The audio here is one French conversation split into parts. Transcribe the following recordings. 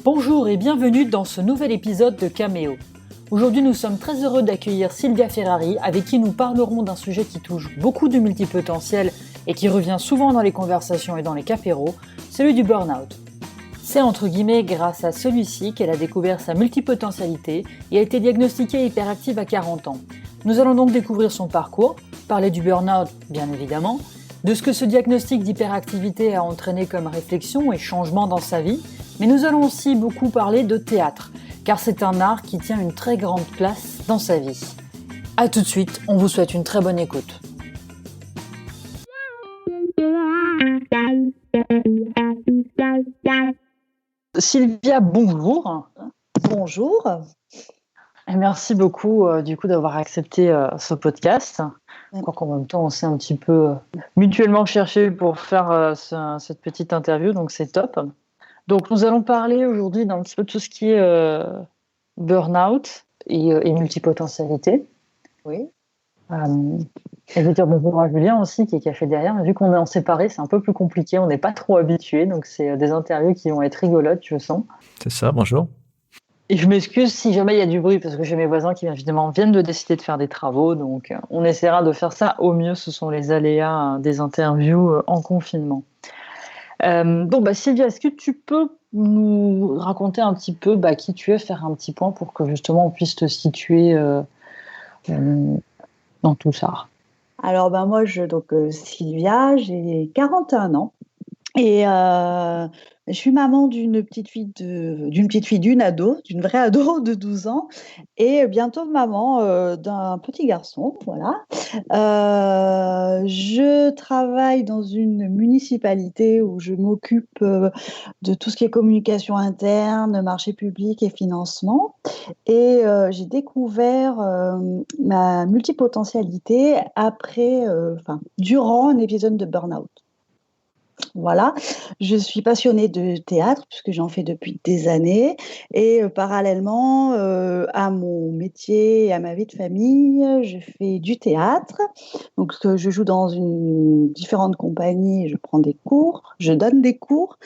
Bonjour et bienvenue dans ce nouvel épisode de Caméo. Aujourd'hui, nous sommes très heureux d'accueillir Sylvia Ferrari, avec qui nous parlerons d'un sujet qui touche beaucoup de multipotentiels et qui revient souvent dans les conversations et dans les capéros, celui du burn-out. C'est entre guillemets grâce à celui-ci qu'elle a découvert sa multipotentialité et a été diagnostiquée hyperactive à 40 ans. Nous allons donc découvrir son parcours, parler du burn-out bien évidemment, de ce que ce diagnostic d'hyperactivité a entraîné comme réflexion et changement dans sa vie, mais nous allons aussi beaucoup parler de théâtre, car c'est un art qui tient une très grande place dans sa vie. A tout de suite, on vous souhaite une très bonne écoute. Sylvia, bonjour. Bonjour. Et merci beaucoup d'avoir accepté ce podcast. Encore qu'en même temps, on s'est un petit peu mutuellement cherché pour faire cette petite interview, donc c'est top. Donc nous allons parler aujourd'hui d'un petit peu tout ce qui est burn-out et multipotentialité. Oui. Et je veux dire bonjour à Julien aussi qui est caché derrière. Mais vu qu'on est en séparé, c'est un peu plus compliqué, on n'est pas trop habitué, donc c'est des interviews qui vont être rigolotes, je sens. C'est ça, bonjour. Et je m'excuse si jamais il y a du bruit, parce que j'ai mes voisins qui évidemment viennent de décider de faire des travaux, donc on essaiera de faire ça au mieux. Ce sont les aléas des interviews en confinement. Sylvia, est-ce que tu peux nous raconter un petit peu qui tu es, faire un petit point pour que justement on puisse te situer dans tout ça? Alors moi, Sylvia, j'ai 41 ans et je suis maman d'une petite fille, d'une vraie ado de 12 ans et bientôt maman d'un petit garçon. Voilà. Je travaille dans une municipalité où je m'occupe de tout ce qui est communication interne, marché public et financement. Et j'ai découvert ma multipotentialité durant un épisode de burn-out. Voilà, je suis passionnée de théâtre puisque j'en fais depuis des années et parallèlement à mon métier et à ma vie de famille, je fais du théâtre. Donc je joue dans différentes compagnies, je prends des cours, je donne des cours,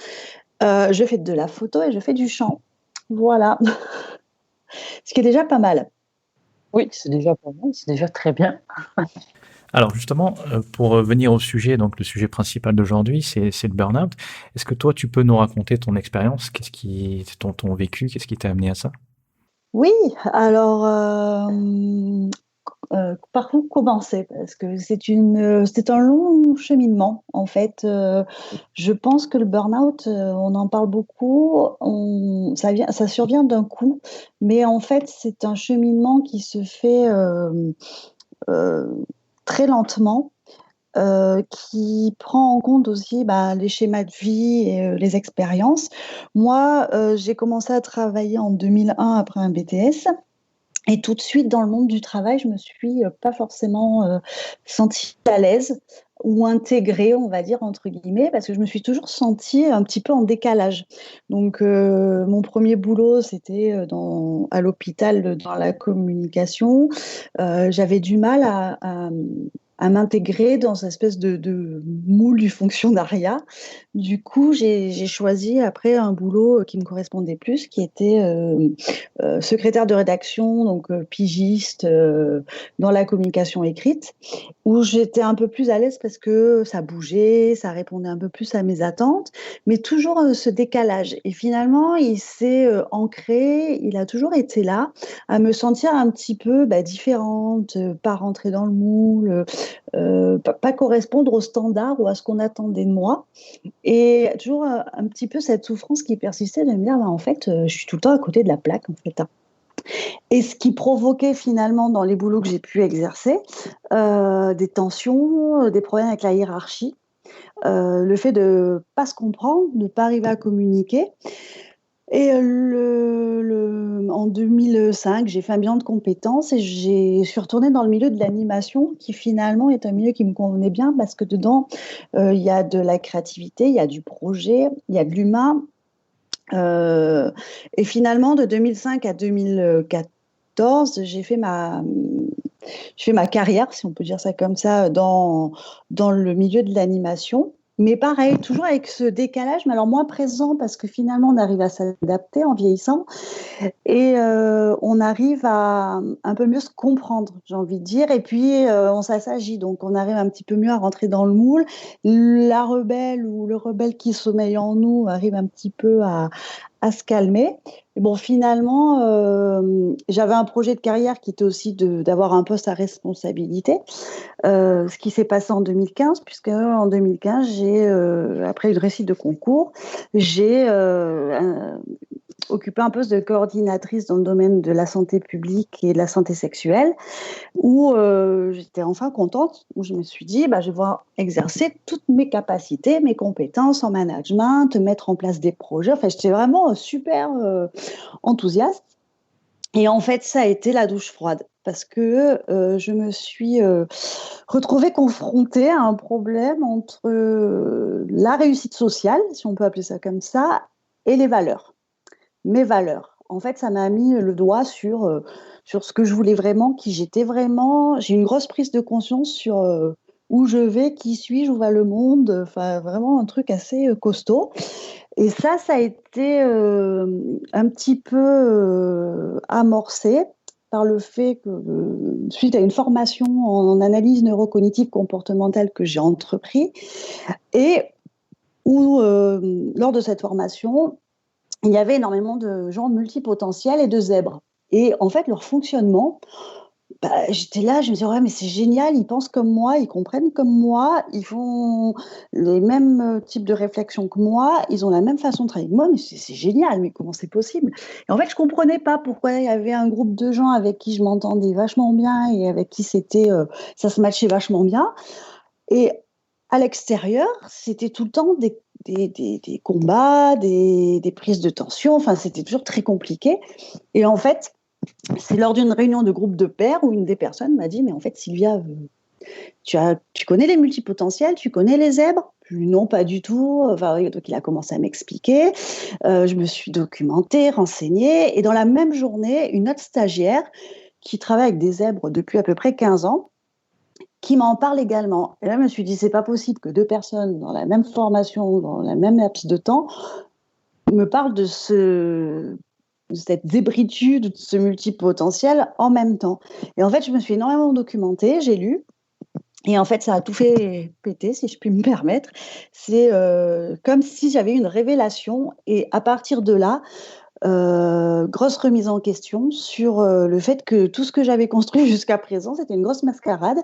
je fais de la photo et je fais du chant. Voilà, ce qui est déjà pas mal. Oui, c'est déjà pas mal, c'est déjà très bien. Alors justement, pour venir au sujet, donc le sujet principal d'aujourd'hui, c'est le burn-out. Est-ce que toi, tu peux nous raconter ton expérience? Qu'est-ce qui ton vécu? Qu'est-ce qui t'a amené à ça? Oui, alors par où commencer? Parce que c'est un long cheminement en fait. Je pense que le burn-out, on en parle beaucoup, ça survient d'un coup, mais en fait c'est un cheminement qui se fait très lentement, qui prend en compte aussi les schémas de vie et les expériences. Moi, j'ai commencé à travailler en 2001 après un BTS. Et tout de suite, dans le monde du travail, je me suis pas forcément sentie à l'aise ou intégrée, on va dire, entre guillemets, parce que je me suis toujours sentie un petit peu en décalage. Donc, mon premier boulot, c'était à l'hôpital dans la communication. J'avais du mal à m'intégrer dans cette espèce de moule du fonctionnariat. Du coup, j'ai choisi après un boulot qui me correspondait plus, qui était secrétaire de rédaction, donc pigiste dans la communication écrite, où j'étais un peu plus à l'aise parce que ça bougeait, ça répondait un peu plus à mes attentes, mais toujours ce décalage. Et finalement, il s'est ancré, il a toujours été là, à me sentir un petit peu différente, pas rentrer dans le moule, pas correspondre aux standards ou à ce qu'on attendait de moi. Et toujours un petit peu cette souffrance qui persistait de me dire, en fait, je suis tout le temps à côté de la plaque, en fait. Et ce qui provoquait finalement dans les boulots que j'ai pu exercer, des tensions, des problèmes avec la hiérarchie, le fait de ne pas se comprendre, de ne pas arriver à communiquer. Et en 2005, j'ai fait un bilan de compétences et je suis retournée dans le milieu de l'animation, qui finalement est un milieu qui me convenait bien parce que dedans, il y a de la créativité, il y a du projet, il y a de l'humain. Et finalement, de 2005 à 2014, j'ai fait ma carrière, si on peut dire ça comme ça, dans le milieu de l'animation. Mais pareil, toujours avec ce décalage, mais alors moins présent parce que finalement on arrive à s'adapter en vieillissant et on arrive à un peu mieux se comprendre, j'ai envie de dire, et puis on s'assagit, donc on arrive un petit peu mieux à rentrer dans le moule. La rebelle ou le rebelle qui sommeille en nous arrive un petit peu à se calmer. Et bon, finalement, j'avais un projet de carrière qui était aussi d'avoir un poste à responsabilité. Ce qui s'est passé en 2015, puisque en 2015, après une réussite de concours, j'ai occupé un poste de coordinatrice dans le domaine de la santé publique et de la santé sexuelle, où j'étais enfin contente, où je me suis dit, bah, je vais pouvoir exercer toutes mes capacités, mes compétences en management, mettre en place des projets. Enfin, j'étais vraiment super enthousiaste. Et en fait, ça a été la douche froide parce que je me suis retrouvée confrontée à un problème entre la réussite sociale, si on peut appeler ça comme ça, et les valeurs. Mes valeurs. En fait, ça m'a mis le doigt sur ce que je voulais vraiment, qui j'étais vraiment. J'ai une grosse prise de conscience sur où je vais, qui suis-je, où va le monde. Enfin, vraiment un truc assez costaud. Et ça a été un petit peu amorcé par le fait que, suite à une formation en analyse neurocognitive comportementale que j'ai entrepris, et où, lors de cette formation, il y avait énormément de gens multipotentiels et de zèbres. Et en fait, leur fonctionnement, j'étais là, je me disais, ouais, mais c'est génial, ils pensent comme moi, ils comprennent comme moi, ils font les mêmes types de réflexions que moi, ils ont la même façon de travailler que moi, mais c'est génial, mais comment c'est possible? Et en fait, je comprenais pas pourquoi il y avait un groupe de gens avec qui je m'entendais vachement bien et avec qui ça se matchait vachement bien. Et à l'extérieur, c'était tout le temps des combats, des prises de tension, enfin, c'était toujours très compliqué. Et en fait, c'est lors d'une réunion de groupe de pairs où une des personnes m'a dit, mais en fait, Sylvia, tu connais les multipotentiels, tu connais les zèbres? Non, pas du tout. Enfin, donc il a commencé à m'expliquer. Je me suis documentée, renseignée. Et dans la même journée, une autre stagiaire qui travaille avec des zèbres depuis à peu près 15 ans, qui m'en parle également. Et là, je me suis dit, c'est pas possible que deux personnes dans la même formation, dans la même laps de temps, me parlent de cette zébritude, de ce multipotentiel en même temps. Et en fait, je me suis énormément documentée, j'ai lu, et en fait, ça a tout fait péter, si je puis me permettre. C'est comme si j'avais une révélation, et à partir de là, grosse remise en question sur le fait que tout ce que j'avais construit jusqu'à présent, c'était une grosse mascarade,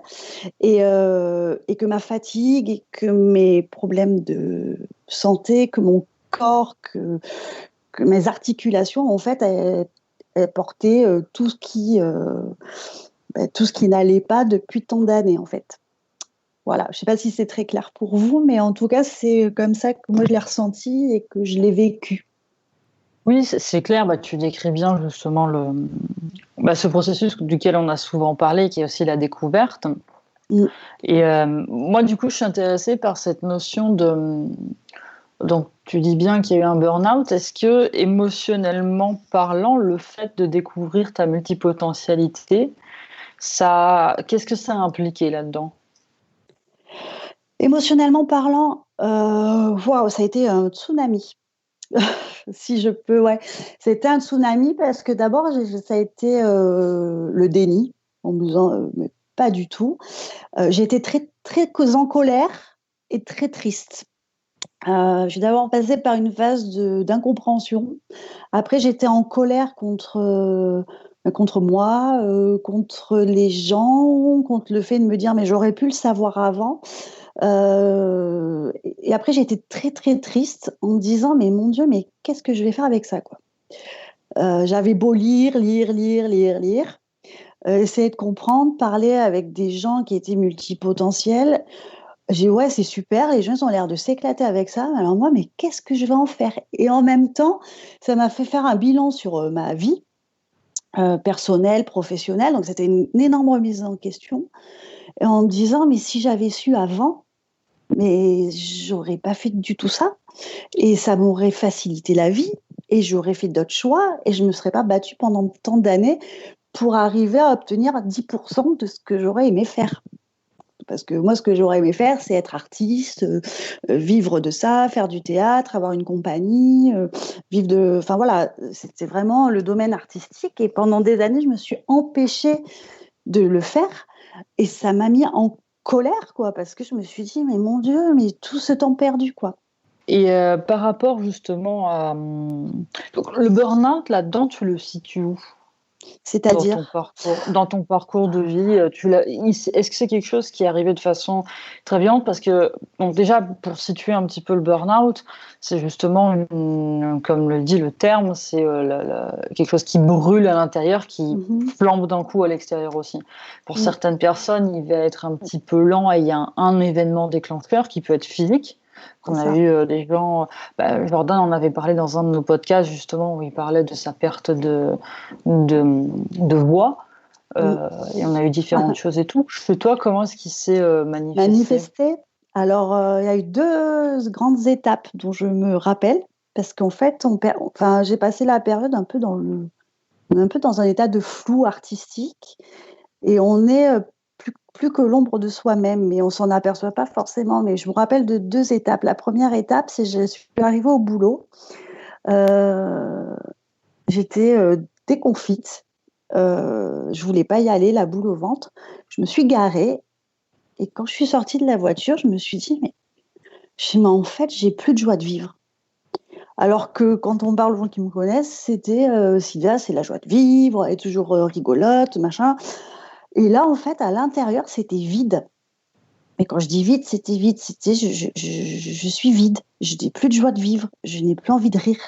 et que ma fatigue, et que mes problèmes de santé, que mon corps, que mes articulations, en fait, elles portaient tout ce qui n'allait pas depuis tant d'années, en fait. Voilà, je ne sais pas si c'est très clair pour vous, mais en tout cas, c'est comme ça que moi je l'ai ressenti et que je l'ai vécu. Oui, c'est clair, tu décris bien justement ce processus duquel on a souvent parlé, qui est aussi la découverte. Mm. Et moi, du coup, je suis intéressée par cette notion de... Donc, tu dis bien qu'il y a eu un burn-out. Est-ce que, émotionnellement parlant, le fait de découvrir ta multipotentialité, qu'est-ce que ça a impliqué là-dedans? Émotionnellement parlant, waouh, ça a été un tsunami. Si je peux, ouais. C'était un tsunami parce que d'abord, ça a été le déni, en me disant, mais pas du tout. J'ai été très, très en colère et très triste. J'ai d'abord passé par une phase d'incompréhension. Après, j'étais en colère contre moi, contre les gens, contre le fait de me dire, mais j'aurais pu le savoir avant. Et après, j'ai été très, très triste en me disant, mais mon Dieu, mais qu'est-ce que je vais faire avec ça, quoi. J'avais beau lire, essayer de comprendre, parler avec des gens qui étaient multipotentiels. J'ai dit, ouais, c'est super, les gens ont l'air de s'éclater avec ça. Alors moi, mais qu'est-ce que je vais en faire? Et en même temps, ça m'a fait faire un bilan sur ma vie personnelle, professionnelle. Donc, c'était une énorme remise en question. Et en me disant, mais si j'avais su avant, mais j'aurais pas fait du tout ça. Et ça m'aurait facilité la vie. Et j'aurais fait d'autres choix. Et je me serais pas battue pendant tant d'années pour arriver à obtenir 10% de ce que j'aurais aimé faire. Parce que moi, ce que j'aurais aimé faire, c'est être artiste, vivre de ça, faire du théâtre, avoir une compagnie, vivre de... Enfin voilà, c'était vraiment le domaine artistique. Et pendant des années, je me suis empêchée de le faire. Et ça m'a mis en colère, quoi, parce que je me suis dit, mais mon Dieu, mais tout ce temps perdu, quoi. Et par rapport justement à donc, le burn-out, là-dedans, tu le situes où C'est-à-dire, dans ton parcours de vie? Est-ce que c'est quelque chose qui est arrivé de façon très violente? Parce que, donc déjà, pour situer un petit peu le burn-out, c'est justement, comme le dit le terme, c'est quelque chose qui brûle à l'intérieur, qui flambe d'un coup à l'extérieur aussi. Pour certaines personnes, il va être un petit peu lent et il y a un événement déclencheur qui peut être physique. On a eu des gens, Jordan en avait parlé dans un de nos podcasts justement où il parlait de sa perte de voix, et on a eu différentes choses et tout. Chez toi, comment est-ce qu'il s'est manifesté? Alors, il y a eu deux grandes étapes dont je me rappelle, parce qu'en fait, j'ai passé la période un peu dans un état de flou artistique, et on est plus que l'ombre de soi-même, mais on s'en aperçoit pas forcément. Mais je me rappelle de deux étapes. La première étape, c'est que je suis arrivée au boulot. J'étais déconfite. Je voulais pas y aller, la boule au ventre. Je me suis garée, et quand je suis sortie de la voiture, je me suis dit, mais en fait, j'ai plus de joie de vivre. Alors que quand on parle aux gens qui me connaissent, c'était Sylvia, c'est la joie de vivre, elle est toujours rigolote, machin. Et là, en fait, à l'intérieur, c'était vide. Mais quand je dis vide, c'était vide. Je suis vide. Je n'ai plus de joie de vivre. Je n'ai plus envie de rire.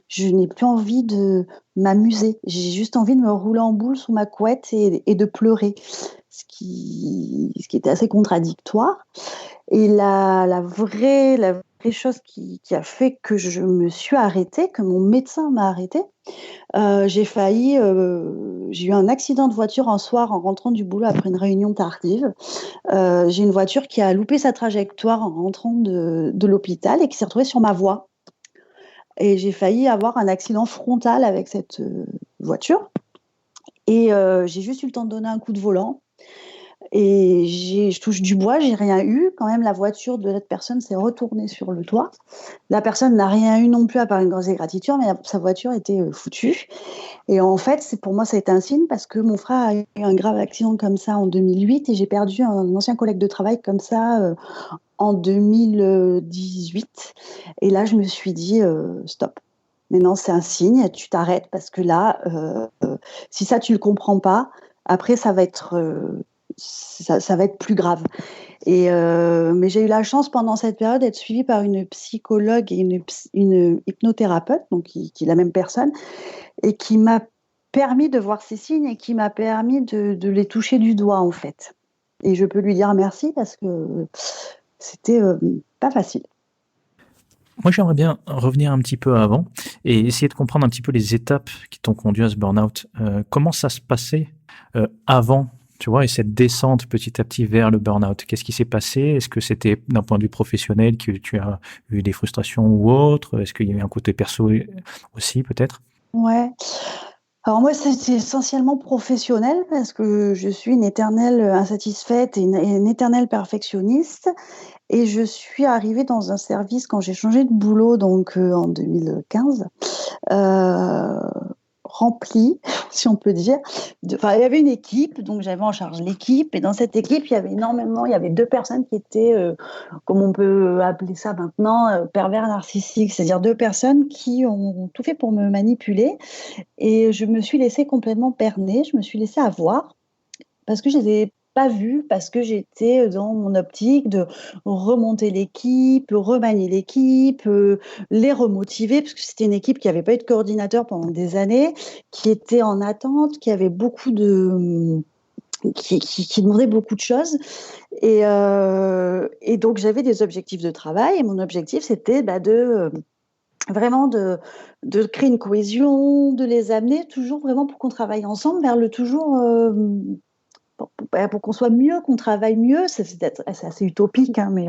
Je n'ai plus envie de m'amuser. J'ai juste envie de me rouler en boule sous ma couette et de pleurer. Ce qui était assez contradictoire. Et la vraie chose qui a fait que je me suis arrêtée, que mon médecin m'a arrêtée, j'ai eu un accident de voiture un soir en rentrant du boulot après une réunion tardive. J'ai une voiture qui a loupé sa trajectoire en rentrant de l'hôpital et qui s'est retrouvée sur ma voie. Et j'ai failli avoir un accident frontal avec cette voiture. Et j'ai juste eu le temps de donner un coup de volant. Et je touche du bois, j'ai rien eu. Quand même, la voiture de l'autre personne s'est retournée sur le toit. La personne n'a rien eu non plus à part une grosse égratignure, mais sa voiture était foutue. Et en fait, pour moi, ça a été un signe parce que mon frère a eu un grave accident comme ça en 2008 et j'ai perdu un ancien collègue de travail comme ça en 2018. Et là, je me suis dit, stop. Maintenant, c'est un signe, tu t'arrêtes parce que là, si ça, tu le comprends pas, après, ça va être plus grave. Mais j'ai eu la chance pendant cette période d'être suivie par une psychologue et une hypnothérapeute, donc qui est la même personne, et qui m'a permis de voir ces signes et qui m'a permis de les toucher du doigt, en fait. Et je peux lui dire merci parce que c'était pas facile. Moi, j'aimerais bien revenir un petit peu avant et essayer de comprendre un petit peu les étapes qui t'ont conduit à ce burn-out. Comment ça se passait avant, tu vois, et cette descente petit à petit vers le burn-out? Qu'est-ce qui s'est passé? Est-ce que c'était d'un point de vue professionnel que tu as eu des frustrations ou autre? Est-ce qu'il y a eu un côté perso aussi, peut-être? Ouais. Alors moi, c'est essentiellement professionnel parce que je suis une éternelle insatisfaite et une éternelle perfectionniste. Et je suis arrivée dans un service quand j'ai changé de boulot, donc en 2015, rempli, si on peut dire. Il y avait une équipe, donc j'avais en charge l'équipe. Et dans cette équipe, il y avait deux personnes qui étaient, comme on peut appeler ça maintenant, pervers narcissiques. C'est-à-dire deux personnes qui ont tout fait pour me manipuler. Et je me suis laissée complètement berner, je me suis laissée avoir parce que je les ai pas vus, parce que j'étais dans mon optique de remonter l'équipe, remanier l'équipe, les remotiver, parce que c'était une équipe qui n'avait pas eu de coordinateur pendant des années, qui était en attente, qui avait beaucoup de... qui demandait beaucoup de choses. Et donc, j'avais des objectifs de travail, et mon objectif, c'était vraiment de créer une cohésion, de les amener toujours vraiment pour qu'on travaille ensemble vers le toujours, pour qu'on soit mieux, qu'on travaille mieux. C'est assez utopique, hein, mais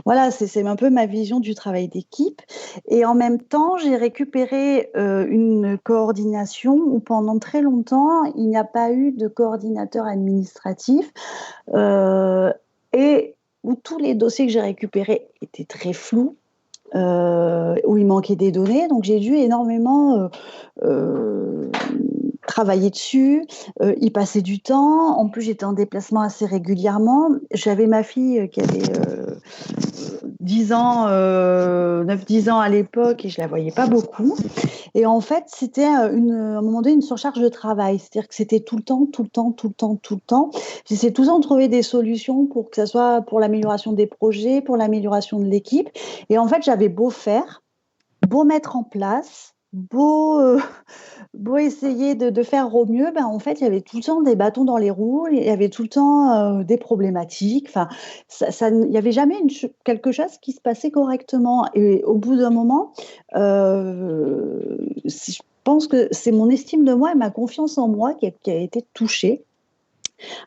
voilà, c'est un peu ma vision du travail d'équipe. Et en même temps, j'ai récupéré une coordination où pendant très longtemps, il n'y a pas eu de coordinateur administratif. et où tous les dossiers que j'ai récupérés étaient très flous, où il manquait des données. Donc j'ai dû énormément travailler dessus, y passer du temps. En plus, j'étais en déplacement assez régulièrement. J'avais ma fille qui avait 10 ans, 9-10 ans à l'époque, et je la voyais pas beaucoup. Et en fait, c'était à un moment donné une surcharge de travail. C'est-à-dire que c'était tout le temps, tout le temps, tout le temps, tout le temps. J'essayais tout le temps de trouver des solutions pour que ça soit pour l'amélioration des projets, pour l'amélioration de l'équipe. Et en fait, j'avais beau faire, beau mettre en place, beau essayer de faire au mieux, ben, en fait, il y avait tout le temps des bâtons dans les roues, il y avait tout le temps des problématiques. Enfin, il n'y avait jamais quelque chose qui se passait correctement. Et au bout d'un moment, je pense que c'est mon estime de moi et ma confiance en moi qui a été touchée,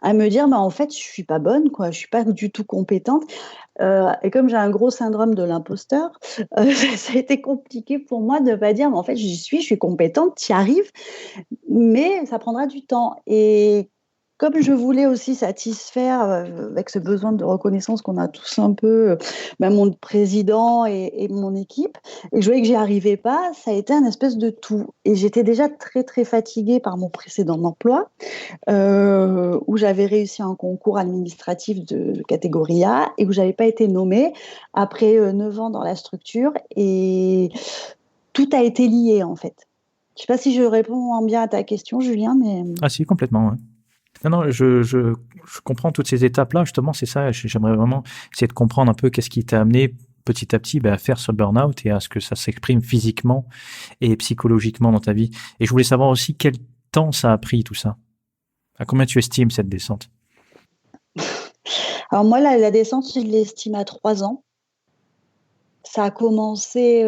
à me dire, bah, en fait, je suis pas bonne, quoi, je suis pas du tout compétente. Et comme j'ai un gros syndrome de l'imposteur, ça a été compliqué pour moi de pas dire, mais en fait, je suis compétente, tu y arrives, mais ça prendra du temps. Et comme je voulais aussi satisfaire avec ce besoin de reconnaissance qu'on a tous un peu, mon président et mon équipe, et je voyais que j'y arrivais pas, ça a été un espèce de tout. Et j'étais déjà très très fatiguée par mon précédent emploi, où j'avais réussi un concours administratif de catégorie A et où j'avais pas été nommée après 9 ans dans la structure, et tout a été lié en fait. Je sais pas si je réponds bien à ta question, Julien, mais... Ah si, complètement. Ouais. Non, je comprends toutes ces étapes-là. Justement, c'est ça. J'aimerais vraiment essayer de comprendre un peu qu'est-ce qui t'a amené petit à petit à faire ce burn-out et à ce que ça s'exprime physiquement et psychologiquement dans ta vie. Et je voulais savoir aussi quel temps ça a pris tout ça. À combien tu estimes cette descente? Alors moi, la descente, je l'estime à 3 ans. Ça a commencé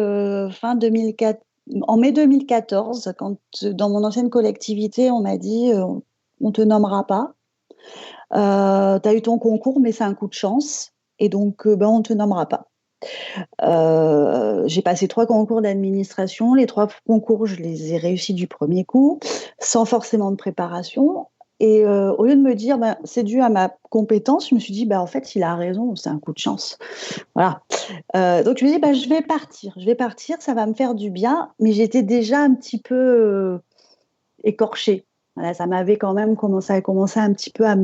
fin 2004, en mai 2014, quand dans mon ancienne collectivité, on m'a dit on te nommera pas. Tu as eu ton concours, mais c'est un coup de chance. Et donc, on te nommera pas. J'ai passé 3 concours d'administration. Les 3 concours, je les ai réussis du premier coup, sans forcément de préparation. Et au lieu de me dire, c'est dû à ma compétence, je me suis dit, en fait, il a raison, c'est un coup de chance. Voilà. Donc, je me dis, je vais partir, ça va me faire du bien. Mais j'étais déjà un petit peu écorchée. Voilà, ça m'avait quand même commencé un petit peu à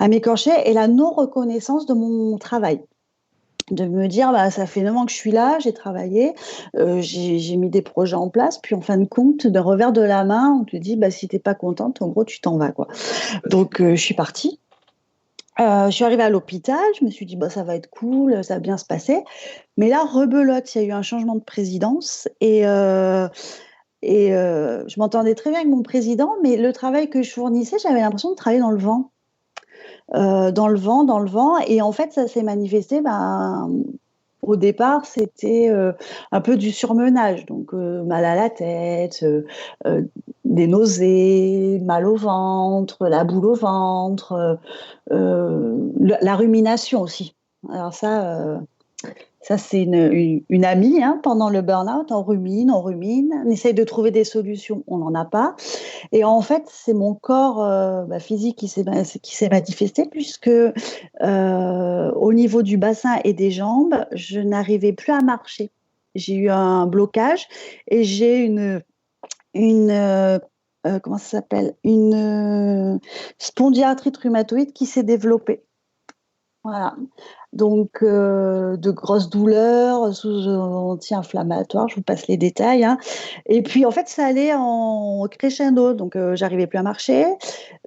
m'écorcher. Et la non-reconnaissance de mon travail. De me dire, ça fait 9 ans que je suis là, j'ai travaillé, j'ai mis des projets en place, puis en fin de compte, d'un revers de la main, on te dit, si t'es pas contente, en gros, tu t'en vas, quoi. Donc, je suis partie. Je suis arrivée à l'hôpital, je me suis dit, ça va être cool, ça va bien se passer. Mais là, rebelote, il y a eu un changement de présidence et je m'entendais très bien avec mon président, mais le travail que je fournissais, j'avais l'impression de travailler dans le vent. Dans le vent. Et en fait, ça s'est manifesté, au départ, c'était un peu du surmenage. Donc, mal à la tête, des nausées, mal au ventre, la boule au ventre, la rumination aussi. Alors ça, c'est une amie, pendant le burn-out, on rumine, on essaye de trouver des solutions, on n'en a pas. Et en fait, c'est mon corps physique qui s'est manifesté, puisque au niveau du bassin et des jambes, je n'arrivais plus à marcher. J'ai eu un blocage et j'ai comment ça s'appelle, une spondyarthrite rhumatoïde qui s'est développée. Voilà. Donc, de grosses douleurs sous anti-inflammatoires, je vous passe les détails. Et puis, en fait, ça allait en crescendo. Donc, j'arrivais plus à marcher.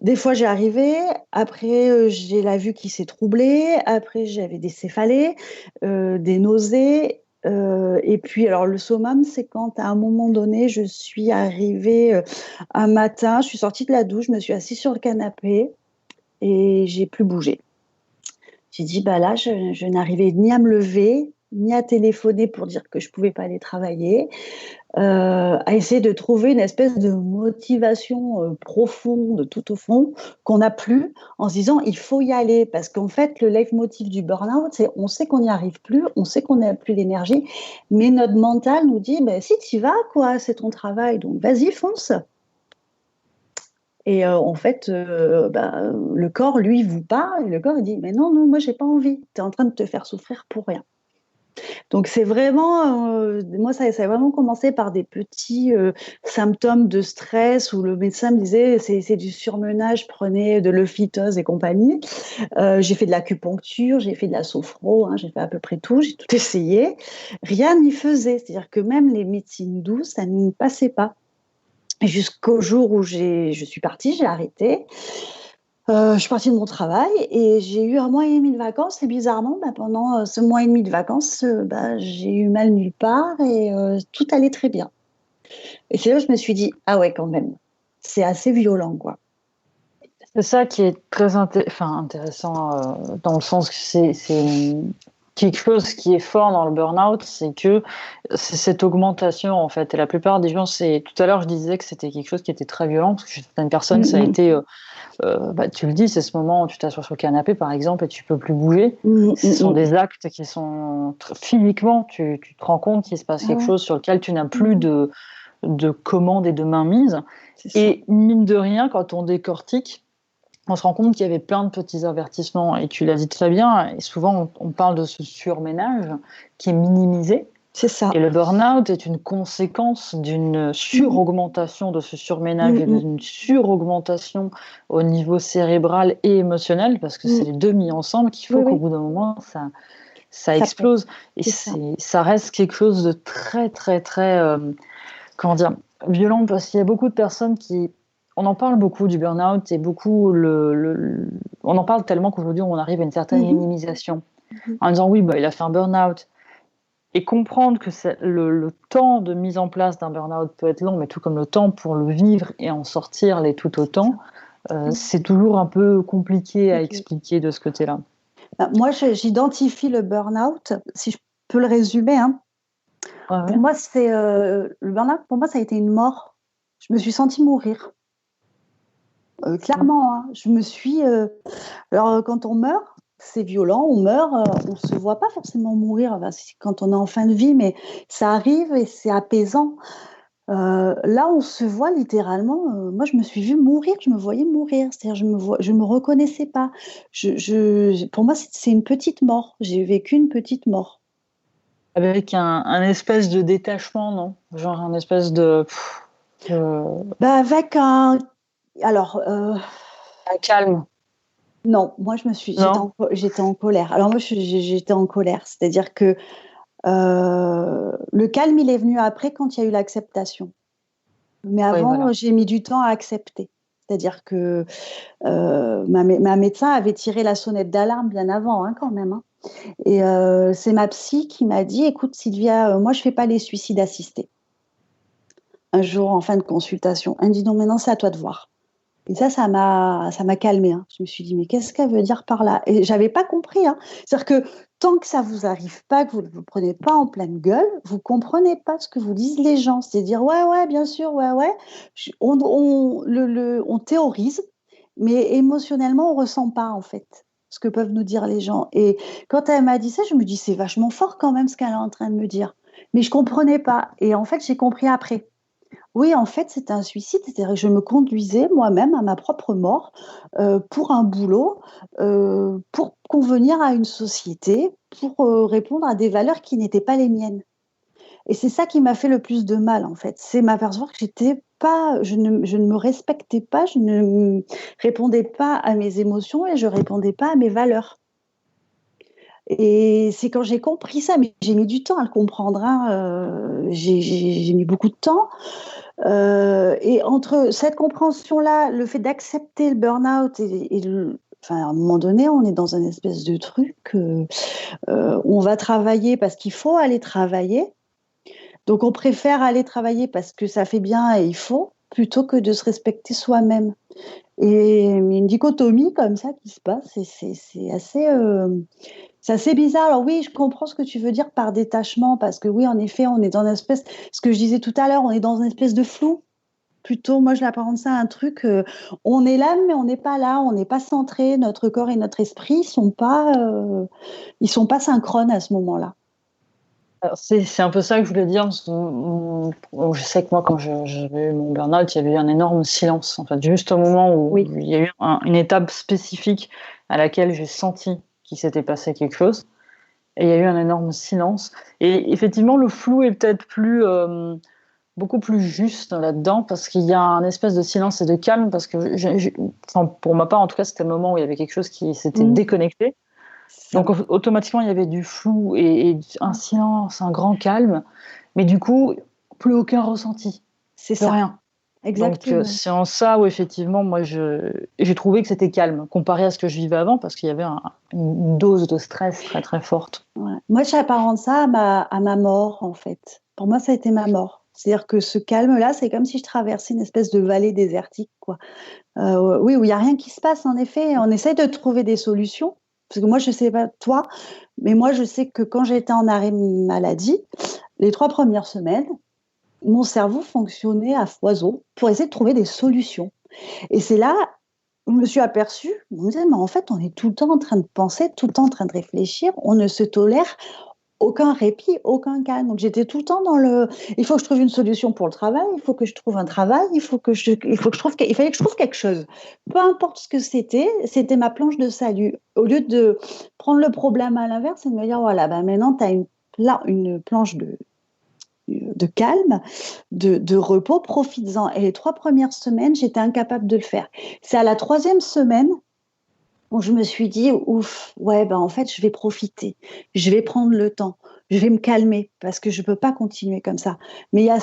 Des fois, j'y arrivais. Après, j'ai la vue qui s'est troublée. Après, j'avais des céphalées, des nausées. Et puis, alors, le summum, c'est quand, à un moment donné, je suis arrivée un matin, je suis sortie de la douche, je me suis assise sur le canapé et j'ai plus bougé. J'ai dit, là, je n'arrivais ni à me lever, ni à téléphoner pour dire que je ne pouvais pas aller travailler, à essayer de trouver une espèce de motivation profonde, tout au fond, qu'on n'a plus, en se disant, il faut y aller. Parce qu'en fait, le leitmotiv du burn-out, c'est on sait qu'on n'y arrive plus, on sait qu'on n'a plus l'énergie, mais notre mental nous dit, si tu y vas, quoi, c'est ton travail, donc vas-y, fonce. Et en fait, le corps, lui, vous parle, et le corps, il dit, mais non, non, moi, j'ai pas envie. Tu es en train de te faire souffrir pour rien. Donc, c'est vraiment, moi, ça a vraiment commencé par des petits symptômes de stress où le médecin me disait, c'est du surmenage, prenez de l'euphytose et compagnie. J'ai fait de l'acupuncture, j'ai fait de la sophro, hein, j'ai fait à peu près tout, j'ai tout essayé. Rien n'y faisait. C'est-à-dire que même les médecines douces, ça ne passait pas. Jusqu'au jour où je suis partie, j'ai arrêté. Je suis partie de mon travail et j'ai eu 1 mois et demi de vacances. Et bizarrement, pendant ce mois et demi de vacances, j'ai eu mal nulle part et tout allait très bien. Et c'est là que je me suis dit, ah ouais, quand même, c'est assez violent, quoi. C'est ça qui est très intéressant dans le sens que c'est quelque chose qui est fort dans le burn-out, c'est que c'est cette augmentation en fait. Et la plupart des gens, tout à l'heure je disais que c'était quelque chose qui était très violent parce que chez certaines personnes ça a été, tu le dis, c'est ce moment où tu t'assois sur le canapé par exemple et tu peux plus bouger. Ce sont des actes qui sont physiquement, tu te rends compte qu'il se passe quelque chose sur lequel tu n'as plus de commande et de mainmise. Et mine de rien, quand on décortique, on se rend compte qu'il y avait plein de petits avertissements. Et tu l'as dit très bien, et souvent on parle de ce surménage qui est minimisé. C'est ça. Et le burn-out est une conséquence d'une suraugmentation de ce surménage et d'une suraugmentation au niveau cérébral et émotionnel, parce que c'est les deux mis ensemble qu'il faut qu'au bout d'un moment, ça explose. Et ça reste quelque chose de très, très, très, comment dire, violent, parce qu'il y a beaucoup de personnes qui... On en parle beaucoup du burn-out et beaucoup on en parle tellement qu'aujourd'hui on arrive à une certaine minimisation en disant oui, il a fait un burn-out. Et comprendre que le temps de mise en place d'un burn-out peut être long, mais tout comme le temps pour le vivre et en sortir l'est tout autant, c'est toujours un peu compliqué à expliquer de ce côté-là. Moi, j'identifie le burn-out, si je peux le résumer. Hein. Pour moi, le burn-out, pour moi, ça a été une mort. Je me suis sentie mourir. Clairement, hein, je me suis... Alors, quand on meurt, c'est violent, on meurt, on ne se voit pas forcément mourir quand on est en fin de vie, mais ça arrive et c'est apaisant. Là, on se voit littéralement. Moi, je me suis vue mourir, je me voyais mourir. C'est-à-dire, je me reconnaissais pas. Pour moi, c'est une petite mort. J'ai vécu une petite mort. Avec un espèce de détachement, non? Genre un espèce de... Avec un... Alors... un calme. Non, moi, j'étais en colère. Alors, moi, j'étais en colère. C'est-à-dire que le calme, il est venu après quand il y a eu l'acceptation. Mais avant, j'ai mis du temps à accepter. C'est-à-dire que ma médecin avait tiré la sonnette d'alarme bien avant, hein, quand même. Hein. Et c'est ma psy qui m'a dit, écoute Sylvia, moi je fais pas les suicides assistés. Un jour en fin de consultation, elle me dit non, maintenant c'est à toi de voir. Et ça m'a calmée. Hein. Je me suis dit mais qu'est-ce qu'elle veut dire par là? Et j'avais pas compris. Hein. C'est-à-dire que tant que ça vous arrive pas, que vous ne vous prenez pas en pleine gueule, vous comprenez pas ce que vous disent les gens. C'est dire ouais bien sûr ouais. On théorise, mais émotionnellement on ressent pas en fait ce que peuvent nous dire les gens. Et quand elle m'a dit ça, je me dis c'est vachement fort quand même ce qu'elle est en train de me dire. Mais je comprenais pas. Et en fait j'ai compris après. Oui, en fait, c'était un suicide, c'est-à-dire que je me conduisais moi-même à ma propre mort pour un boulot, pour convenir à une société, pour répondre à des valeurs qui n'étaient pas les miennes. Et c'est ça qui m'a fait le plus de mal, en fait. C'est m'apercevoir que je ne me respectais pas, je ne répondais pas à mes émotions et je ne répondais pas à mes valeurs. Et c'est quand j'ai compris ça, mais j'ai mis du temps à le comprendre, hein, j'ai mis beaucoup de temps. Et entre cette compréhension-là, le fait d'accepter le burn-out à un moment donné, on est dans un espèce de truc on va travailler parce qu'il faut aller travailler. Donc, on préfère aller travailler parce que ça fait bien et il faut, plutôt que de se respecter soi-même. Et une dichotomie comme ça qui se passe, c'est assez bizarre. Alors oui, je comprends ce que tu veux dire par détachement, parce que oui, en effet, on est dans une espèce, ce que je disais tout à l'heure, on est dans une espèce de flou. Plutôt, moi, je l'apparente ça à un truc, on est là, mais on n'est pas là, on n'est pas centré, notre corps et notre esprit, ils sont pas synchrones à ce moment-là. Alors, c'est un peu ça que je voulais dire. Je sais que moi, quand j'avais eu mon burn-out, il y avait eu un énorme silence. En fait, juste au moment où Oui, il y a eu une étape spécifique à laquelle j'ai senti qu'il s'était passé quelque chose. Et il y a eu un énorme silence. Et effectivement, le flou est peut-être beaucoup plus juste là-dedans, parce qu'il y a un espèce de silence et de calme, parce que enfin, pour ma part, en tout cas, c'était le moment où il y avait quelque chose qui s'était mmh, déconnecté. ça, Donc automatiquement, il y avait du flou et un silence, un grand calme, mais du coup, plus aucun ressenti, c'est plus ça, rien. Donc exactement. c'est en ça où effectivement, moi, j'ai trouvé que c'était calme, comparé à ce que je vivais avant, parce qu'il y avait une dose de stress très très forte. Ouais. Moi, j'apparente ça à ma mort, en fait. Pour moi, ça a été ma mort. C'est-à-dire que ce calme-là, c'est comme si je traversais une espèce de vallée désertique, quoi. Oui, où il n'y a rien qui se passe, en effet. On essaye de trouver des solutions. Parce que moi, je ne sais pas toi, mais moi, je sais que quand j'étais en arrêt maladie, les 3 premières semaines, mon cerveau fonctionnait à foison pour essayer de trouver des solutions. Et c'est là où je me suis aperçue, je me disais, mais en fait, on est tout le temps en train de penser, tout le temps en train de réfléchir, on ne se tolère aucun répit, aucun calme. Donc j'étais tout le temps dans le. Il faut que je trouve une solution pour le travail. Il faut que je trouve un travail. Il faut que je trouve. Il fallait que je trouve quelque chose. Peu importe ce que c'était ma planche de salut. Au lieu de prendre le problème à l'inverse et de me dire voilà, ben maintenant tu as une planche de calme, de repos, profites-en. Et les 3 premières semaines, j'étais incapable de le faire. C'est à la 3e semaine où je me suis dit, ouf, ouais, ben en fait, je vais profiter, je vais prendre le temps, je vais me calmer parce que je ne peux pas continuer comme ça. Mais il y a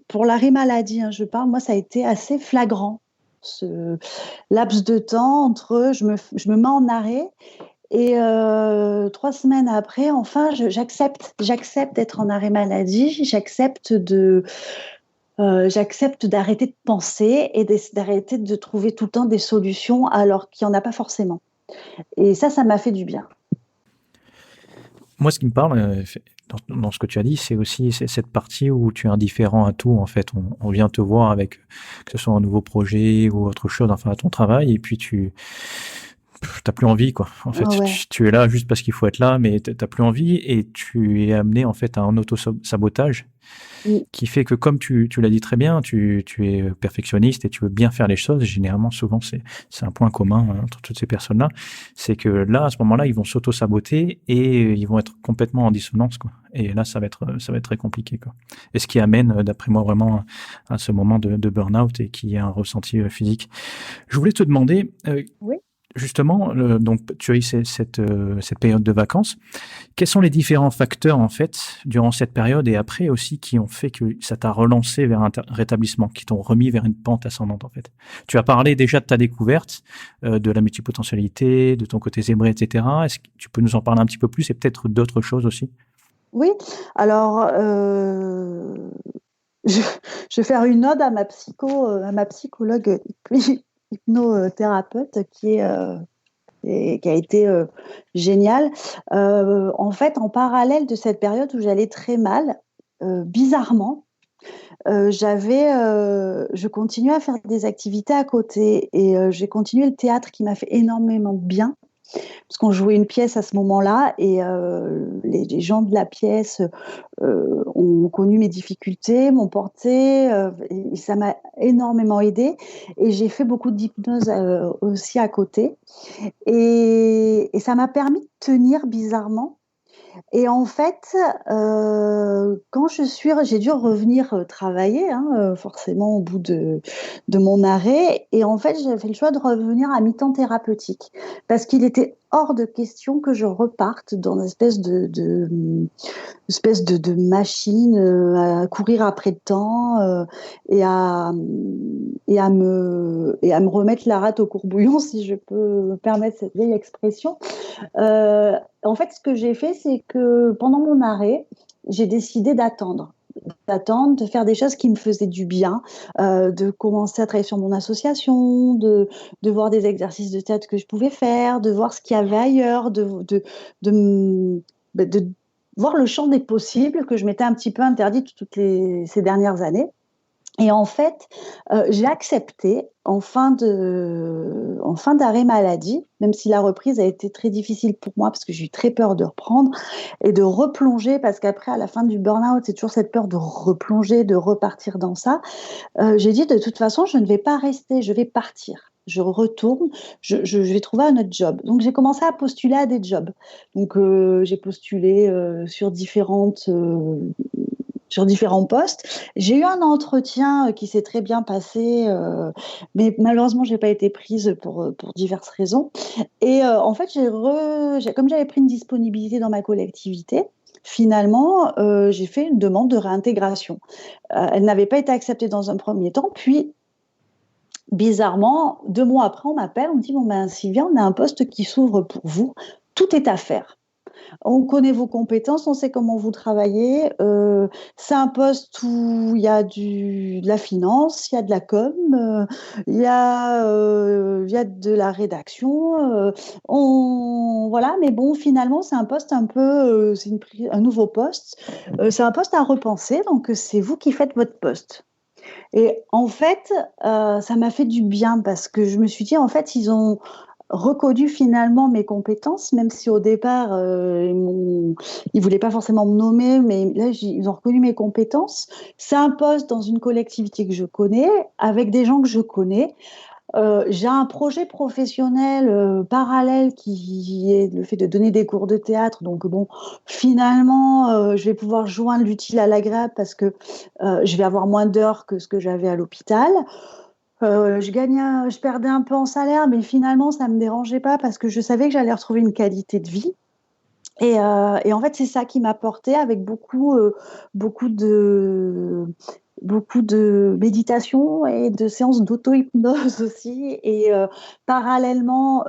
pour l'arrêt maladie, hein, je parle, moi, ça a été assez flagrant, ce laps de temps entre je me mets en arrêt et 3 semaines après, enfin, j'accepte d'être en arrêt maladie, j'accepte d'arrêter de penser et d'arrêter de trouver tout le temps des solutions alors qu'il n'y en a pas forcément. Et ça m'a fait du bien. Moi, ce qui me parle dans ce que tu as dit, c'est aussi cette partie où tu es indifférent à tout. En fait, on vient te voir avec que ce soit un nouveau projet ou autre chose, enfin à ton travail, et puis tu t'as plus envie, quoi. En fait, Ah ouais. tu es là juste parce qu'il faut être là, mais t'as plus envie, et tu es amené en fait à un auto-sabotage Mm. qui fait que, comme tu l'as dit très bien, tu es perfectionniste et tu veux bien faire les choses. Généralement, souvent, c'est un point commun entre toutes ces personnes-là. C'est que là, à ce moment-là, ils vont s'auto-saboter et ils vont être complètement en dissonance, quoi. Et là, ça va être très compliqué, quoi. Et ce qui amène, d'après moi, vraiment à ce moment de burn-out et qui est un ressenti physique. Je voulais te demander, Oui. justement, donc tu as eu cette période de vacances. Quels sont les différents facteurs, en fait, durant cette période et après aussi, qui ont fait que ça t'a relancé vers un rétablissement, qui t'ont remis vers une pente ascendante, en fait? Tu as parlé déjà de ta découverte, de la multipotentialité, de ton côté zébré, etc. Est-ce que tu peux nous en parler un petit peu plus et peut-être d'autres choses aussi? Oui, alors je, je vais faire une ode à ma psychologue hypnothérapeute qui a été géniale. En fait, en parallèle de cette période où j'allais très mal, bizarrement, je continuais à faire des activités à côté et j'ai continué le théâtre qui m'a fait énormément de bien parce qu'on jouait une pièce à ce moment-là et les gens de la pièce ont connu mes difficultés, m'ont porté et ça m'a énormément aidée et j'ai fait beaucoup d'hypnose aussi à côté et ça m'a permis de tenir bizarrement et en fait, quand j'ai dû revenir, travailler, hein, forcément au bout de mon arrêt et en fait, j'ai fait le choix de revenir à mi-temps thérapeutique. Parce qu'il était hors de question que je reparte dans une espèce de machine, à courir après le temps, et à me remettre la rate au courbouillon, si je peux me permettre cette vieille expression. En fait, ce que j'ai fait, c'est que pendant mon arrêt, j'ai décidé d'attendre, de faire des choses qui me faisaient du bien, de commencer à travailler sur mon association, de voir des exercices de théâtre que je pouvais faire, de voir ce qu'il y avait ailleurs, de voir le champ des possibles que je m'étais un petit peu interdit ces dernières années. Et en fait, j'ai accepté en fin d'arrêt maladie, même si la reprise a été très difficile pour moi parce que j'ai eu très peur de reprendre et de replonger parce qu'après, à la fin du burn-out, c'est toujours cette peur de replonger, de repartir dans ça. J'ai dit de toute façon, je ne vais pas rester, je vais partir. Je retourne, je vais trouver un autre job. Donc j'ai commencé à postuler à des jobs. Donc j'ai postulé sur différents postes. J'ai eu un entretien qui s'est très bien passé, mais malheureusement, je n'ai pas été prise pour diverses raisons. Et en fait, comme j'avais pris une disponibilité dans ma collectivité, finalement, j'ai fait une demande de réintégration. Elle n'avait pas été acceptée dans un premier temps, puis bizarrement, 2 mois après, on m'appelle, on me dit, bon ben Sylvia, on a un poste qui s'ouvre pour vous, tout est à faire. On connaît vos compétences, on sait comment vous travaillez. C'est un poste où il y a de la finance, il y a de la com, il y a de la rédaction. Voilà, mais bon, finalement, c'est un poste un peu, un nouveau poste. C'est un poste à repenser, donc c'est vous qui faites votre poste. Et en fait, ça m'a fait du bien parce que je me suis dit, en fait, ils ont reconnu finalement mes compétences, même si au départ, ils voulaient pas forcément me nommer, mais là, ils ont reconnu mes compétences. C'est un poste dans une collectivité que je connais, avec des gens que je connais. J'ai un projet professionnel parallèle qui est le fait de donner des cours de théâtre. Donc bon, finalement, je vais pouvoir joindre l'utile à l'agréable parce que je vais avoir moins d'heures que ce que j'avais à l'hôpital. Je perdais un peu en salaire, mais finalement, ça ne me dérangeait pas parce que je savais que j'allais retrouver une qualité de vie. Et en fait, c'est ça qui m'a porté avec beaucoup de, beaucoup de méditation et de séances d'auto-hypnose aussi. Et parallèlement,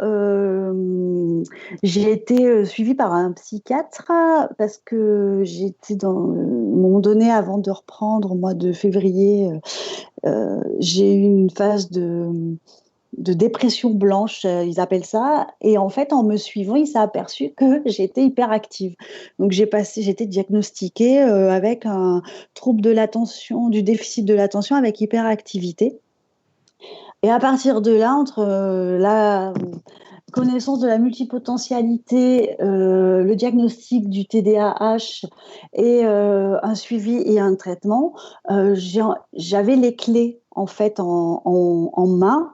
j'ai été suivie par un psychiatre parce que j'étais à un moment donné, avant de reprendre au mois de février, j'ai eu une phase de dépression blanche, ils appellent ça. Et en fait, en me suivant, il s'est aperçu que j'étais hyperactive. Donc, j'étais diagnostiquée avec un trouble de l'attention, du déficit de l'attention avec hyperactivité. Et à partir de là, entre la connaissance de la multipotentialité, le diagnostic du TDAH et un suivi et un traitement, j'avais les clés en fait en main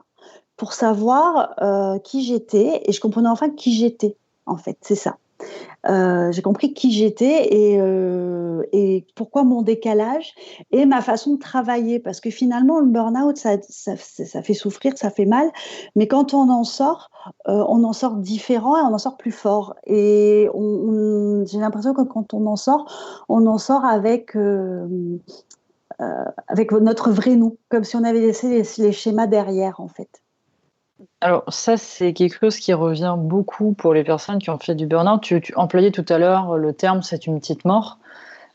pour savoir qui j'étais et je comprenais enfin qui j'étais en fait, c'est ça. J'ai compris qui j'étais et pourquoi mon décalage et ma façon de travailler. Parce que finalement, le burn-out, ça fait souffrir, ça fait mal. Mais quand on en sort différent et on en sort plus fort. Et j'ai l'impression que quand on en sort avec notre vrai nous, comme si on avait laissé les schémas derrière, en fait. Alors ça, c'est quelque chose qui revient beaucoup pour les personnes qui ont fait du burn-out. Tu employais tout à l'heure le terme « c'est une petite mort ».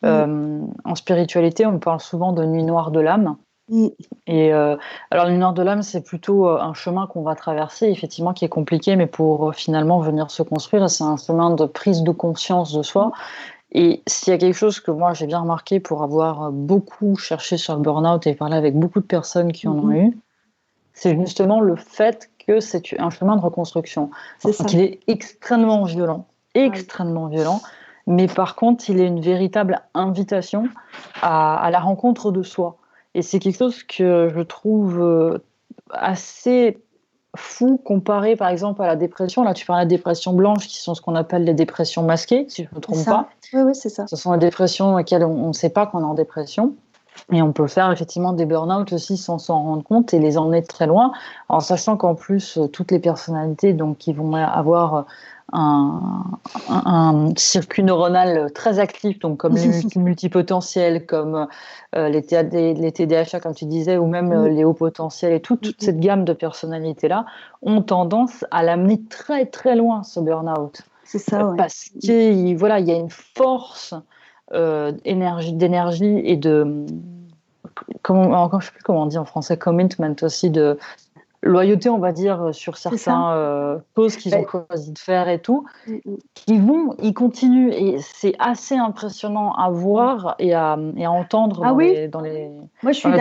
En spiritualité, on parle souvent de nuit noire de l'âme. Et alors, la nuit noire de l'âme, c'est plutôt un chemin qu'on va traverser, effectivement, qui est compliqué, mais pour finalement venir se construire. C'est un chemin de prise de conscience de soi. Et s'il y a quelque chose que moi, j'ai bien remarqué pour avoir beaucoup cherché sur le burn-out et parlé avec beaucoup de personnes qui en ont eu, c'est justement le fait que c'est un chemin de reconstruction. Donc, il est extrêmement violent, mais par contre, il est une véritable invitation à la rencontre de soi. Et c'est quelque chose que je trouve assez fou comparé, par exemple, à la dépression. Là, tu parles de la dépression blanche, qui sont ce qu'on appelle les dépressions masquées, si je ne me trompe pas. Oui, c'est ça. Ce sont les dépressions dans lesquelles on ne sait pas qu'on est en dépression. Et on peut faire effectivement des burn-out aussi sans s'en rendre compte et les emmener très loin, en sachant qu'en plus, toutes les personnalités donc, qui vont avoir un circuit neuronal très actif, donc comme les multipotentiels, comme les TDAH, comme tu disais, ou même les hauts potentiels, et toute cette gamme de personnalités-là, ont tendance à l'amener très très loin, ce burn-out. C'est ça, ouais. Parce qu'il y a une force d'énergie et de... je ne sais plus comment on dit en français, commitment aussi, loyauté, on va dire, sur C'est ça. certains choses qu'ils ont Ben, choisi de faire et tout, mm, mm, ils continuent et c'est assez impressionnant à mm. voir et à entendre Ah dans oui, moi dans les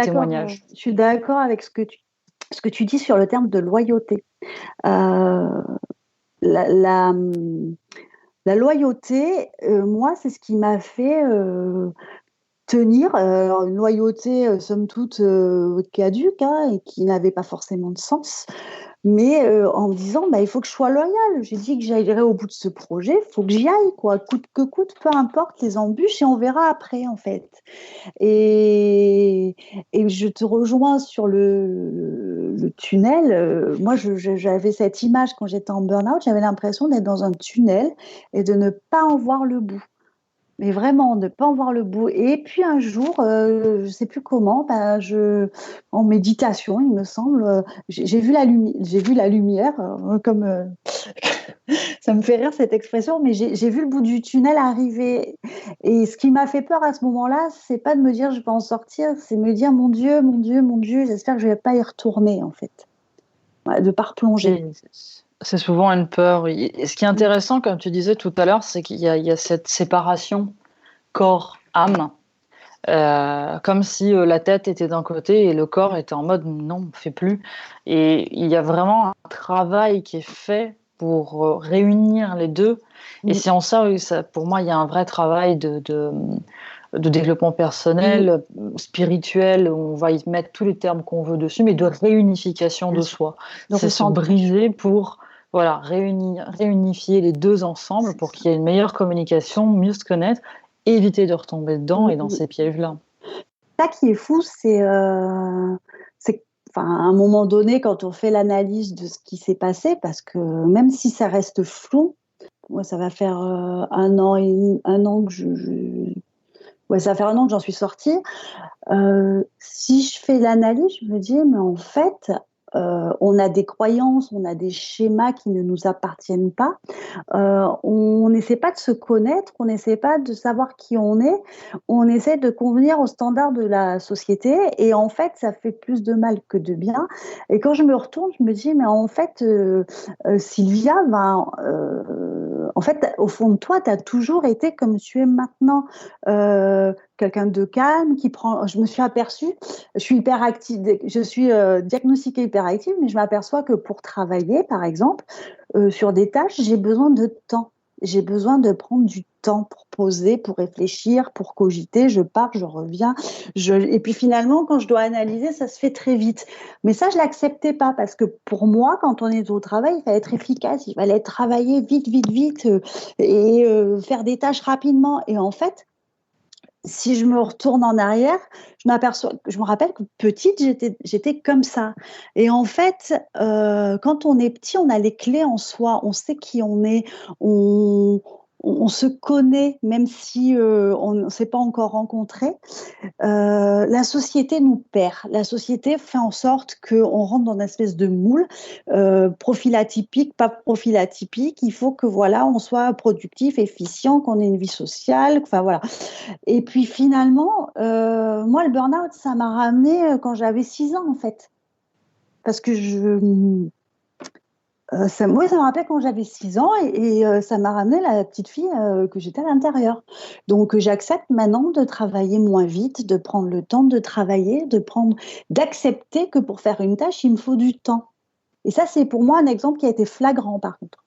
témoignages. je suis d'accord avec ce que tu dis sur le terme de loyauté. Euh, la, la, la loyauté, moi, c'est ce qui m'a fait tenir une loyauté, somme toute, caduque, hein, et qui n'avait pas forcément de sens, mais en me disant, bah, il faut que je sois loyale. J'ai dit que j'aillerais au bout de ce projet, il faut que j'y aille, quoi, coûte que coûte, peu importe les embûches, et on verra après, en fait. Et, et je te rejoins sur le tunnel. Moi, j'avais cette image quand j'étais en burn-out, j'avais l'impression d'être dans un tunnel et de ne pas en voir le bout. Mais vraiment, ne pas en voir le bout. Et puis un jour, je ne sais plus comment, ben, en méditation, il me semble, j'ai vu la lumière, comme ça me fait rire cette expression, mais j'ai vu le bout du tunnel arriver. Et ce qui m'a fait peur à ce moment-là, c'est pas de me dire je vais en sortir, c'est me dire mon Dieu, mon Dieu, mon Dieu, j'espère que je vais pas y retourner en fait, ouais, de pas replonger. Et c'est souvent une peur. Et ce qui est intéressant, comme tu disais tout à l'heure, c'est qu'il y a cette séparation corps-âme, comme si la tête était d'un côté et le corps était en mode non, on ne fait plus. Et il y a vraiment un travail qui est fait pour réunir les deux. Et Mm, c'est en ça, oui, pour moi, il y a un vrai travail de développement mm, personnel, spirituel, où on va y mettre tous les termes qu'on veut dessus, mais de réunification bien de sûr. soi. Le C'est se ressenti. briser pour voilà, réunifier les deux ensemble C'est pour ça. qu'il y ait une meilleure communication, mieux se connaître, éviter de retomber dedans Mm, et dans mm. ces pièges-là. Ça qui est fou, enfin, à un moment donné, quand on fait l'analyse de ce qui s'est passé, parce que même si ça reste flou, moi, ça va faire un an que ouais, ça va faire un an que j'en suis sortie. Si je fais l'analyse, je me dis, mais en fait, on a des croyances, on a des schémas qui ne nous appartiennent pas. On n'essaie pas de se connaître, on n'essaie pas de savoir qui on est, on essaie de convenir aux standards de la société et en fait, ça fait plus de mal que de bien. Et quand je me retourne, je me dis, mais en fait, Sylvia, ben, en fait, au fond de toi, tu as toujours été comme tu es maintenant. Quelqu'un de calme, qui prend. Je me suis aperçue, je suis hyperactive, je suis diagnostiquée hyperactive, mais je m'aperçois que pour travailler, par exemple, sur des tâches, j'ai besoin de temps. J'ai besoin de prendre du temps pour poser, pour réfléchir, pour cogiter. Je pars, je reviens. Et puis finalement, quand je dois analyser, ça se fait très vite. Mais ça, je ne l'acceptais pas parce que pour moi, quand on est au travail, il fallait être efficace, il fallait travailler vite, vite, vite et faire des tâches rapidement. Et en fait, si je me retourne en arrière, je me rappelle que petite, j'étais comme ça. Et en fait, quand on est petit, on a les clés en soi, on sait qui on est, on, on se connaît, même si on ne s'est pas encore rencontré. La société nous perd. La société fait en sorte qu'on rentre dans une espèce de moule, profil atypique, pas profil atypique. Il faut que voilà, on soit productif, efficient, qu'on ait une vie sociale. Enfin voilà. Et puis finalement, moi, le burn-out, ça m'a ramené quand j'avais 6 ans, en fait. Parce que moi, ça me rappelle quand j'avais 6 ans et ça m'a ramené la petite fille que j'étais à l'intérieur. Donc, j'accepte maintenant de travailler moins vite, de prendre le temps de travailler, d'accepter que pour faire une tâche, il me faut du temps. Et ça, c'est pour moi un exemple qui a été flagrant, par contre.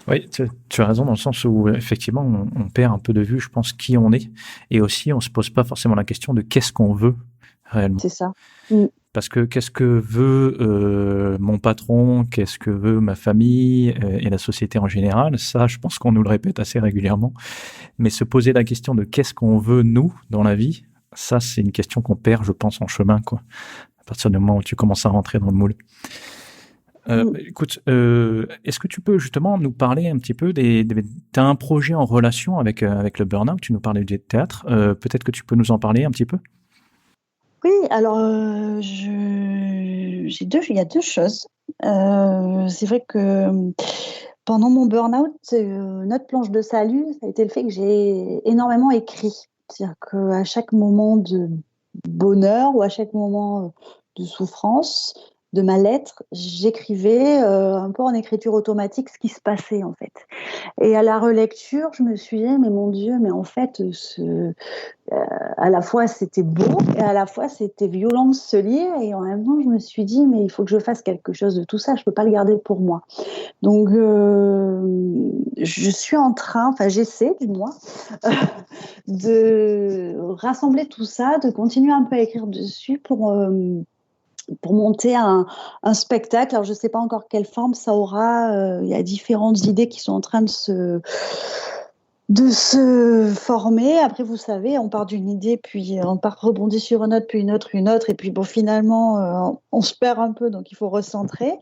Oui, tu as raison dans le sens où effectivement on perd un peu de vue, je pense, qui on est, et aussi on se pose pas forcément la question de qu'est-ce qu'on veut réellement. C'est ça. Mm. Parce que qu'est-ce que veut mon patron, qu'est-ce que veut ma famille et la société en général, ça je pense qu'on nous le répète assez régulièrement. Mais se poser la question de qu'est-ce qu'on veut nous dans la vie, ça c'est une question qu'on perd, je pense, en chemin, quoi. À partir du moment où tu commences à rentrer dans le moule. Écoute, est-ce que tu peux justement nous parler un petit peu t'as un projet en relation avec le burn-out, tu nous parlais du théâtre, peut-être que tu peux nous en parler un petit peu? Oui, alors il y a deux choses. C'est vrai que pendant mon burn-out, notre planche de salut, ça a été le fait que j'ai énormément écrit. C'est-à-dire qu'à chaque moment de bonheur ou à chaque moment de souffrance, de ma lettre, j'écrivais un peu en écriture automatique ce qui se passait en fait. Et à la relecture, je me suis dit, mais mon Dieu, mais en fait, à la fois c'était beau et à la fois c'était violent de se lire. Et en même temps, je me suis dit, mais il faut que je fasse quelque chose de tout ça, je peux pas le garder pour moi. Donc, je suis en train, enfin j'essaie du moins, de rassembler tout ça, de continuer un peu à écrire dessus pour monter un spectacle. Alors, je ne sais pas encore quelle forme ça aura. Il y a différentes idées qui sont en train de se former. Après, vous savez, on part d'une idée, puis on part rebondit sur une autre, puis une autre, et puis bon, finalement, on se perd un peu, donc il faut recentrer.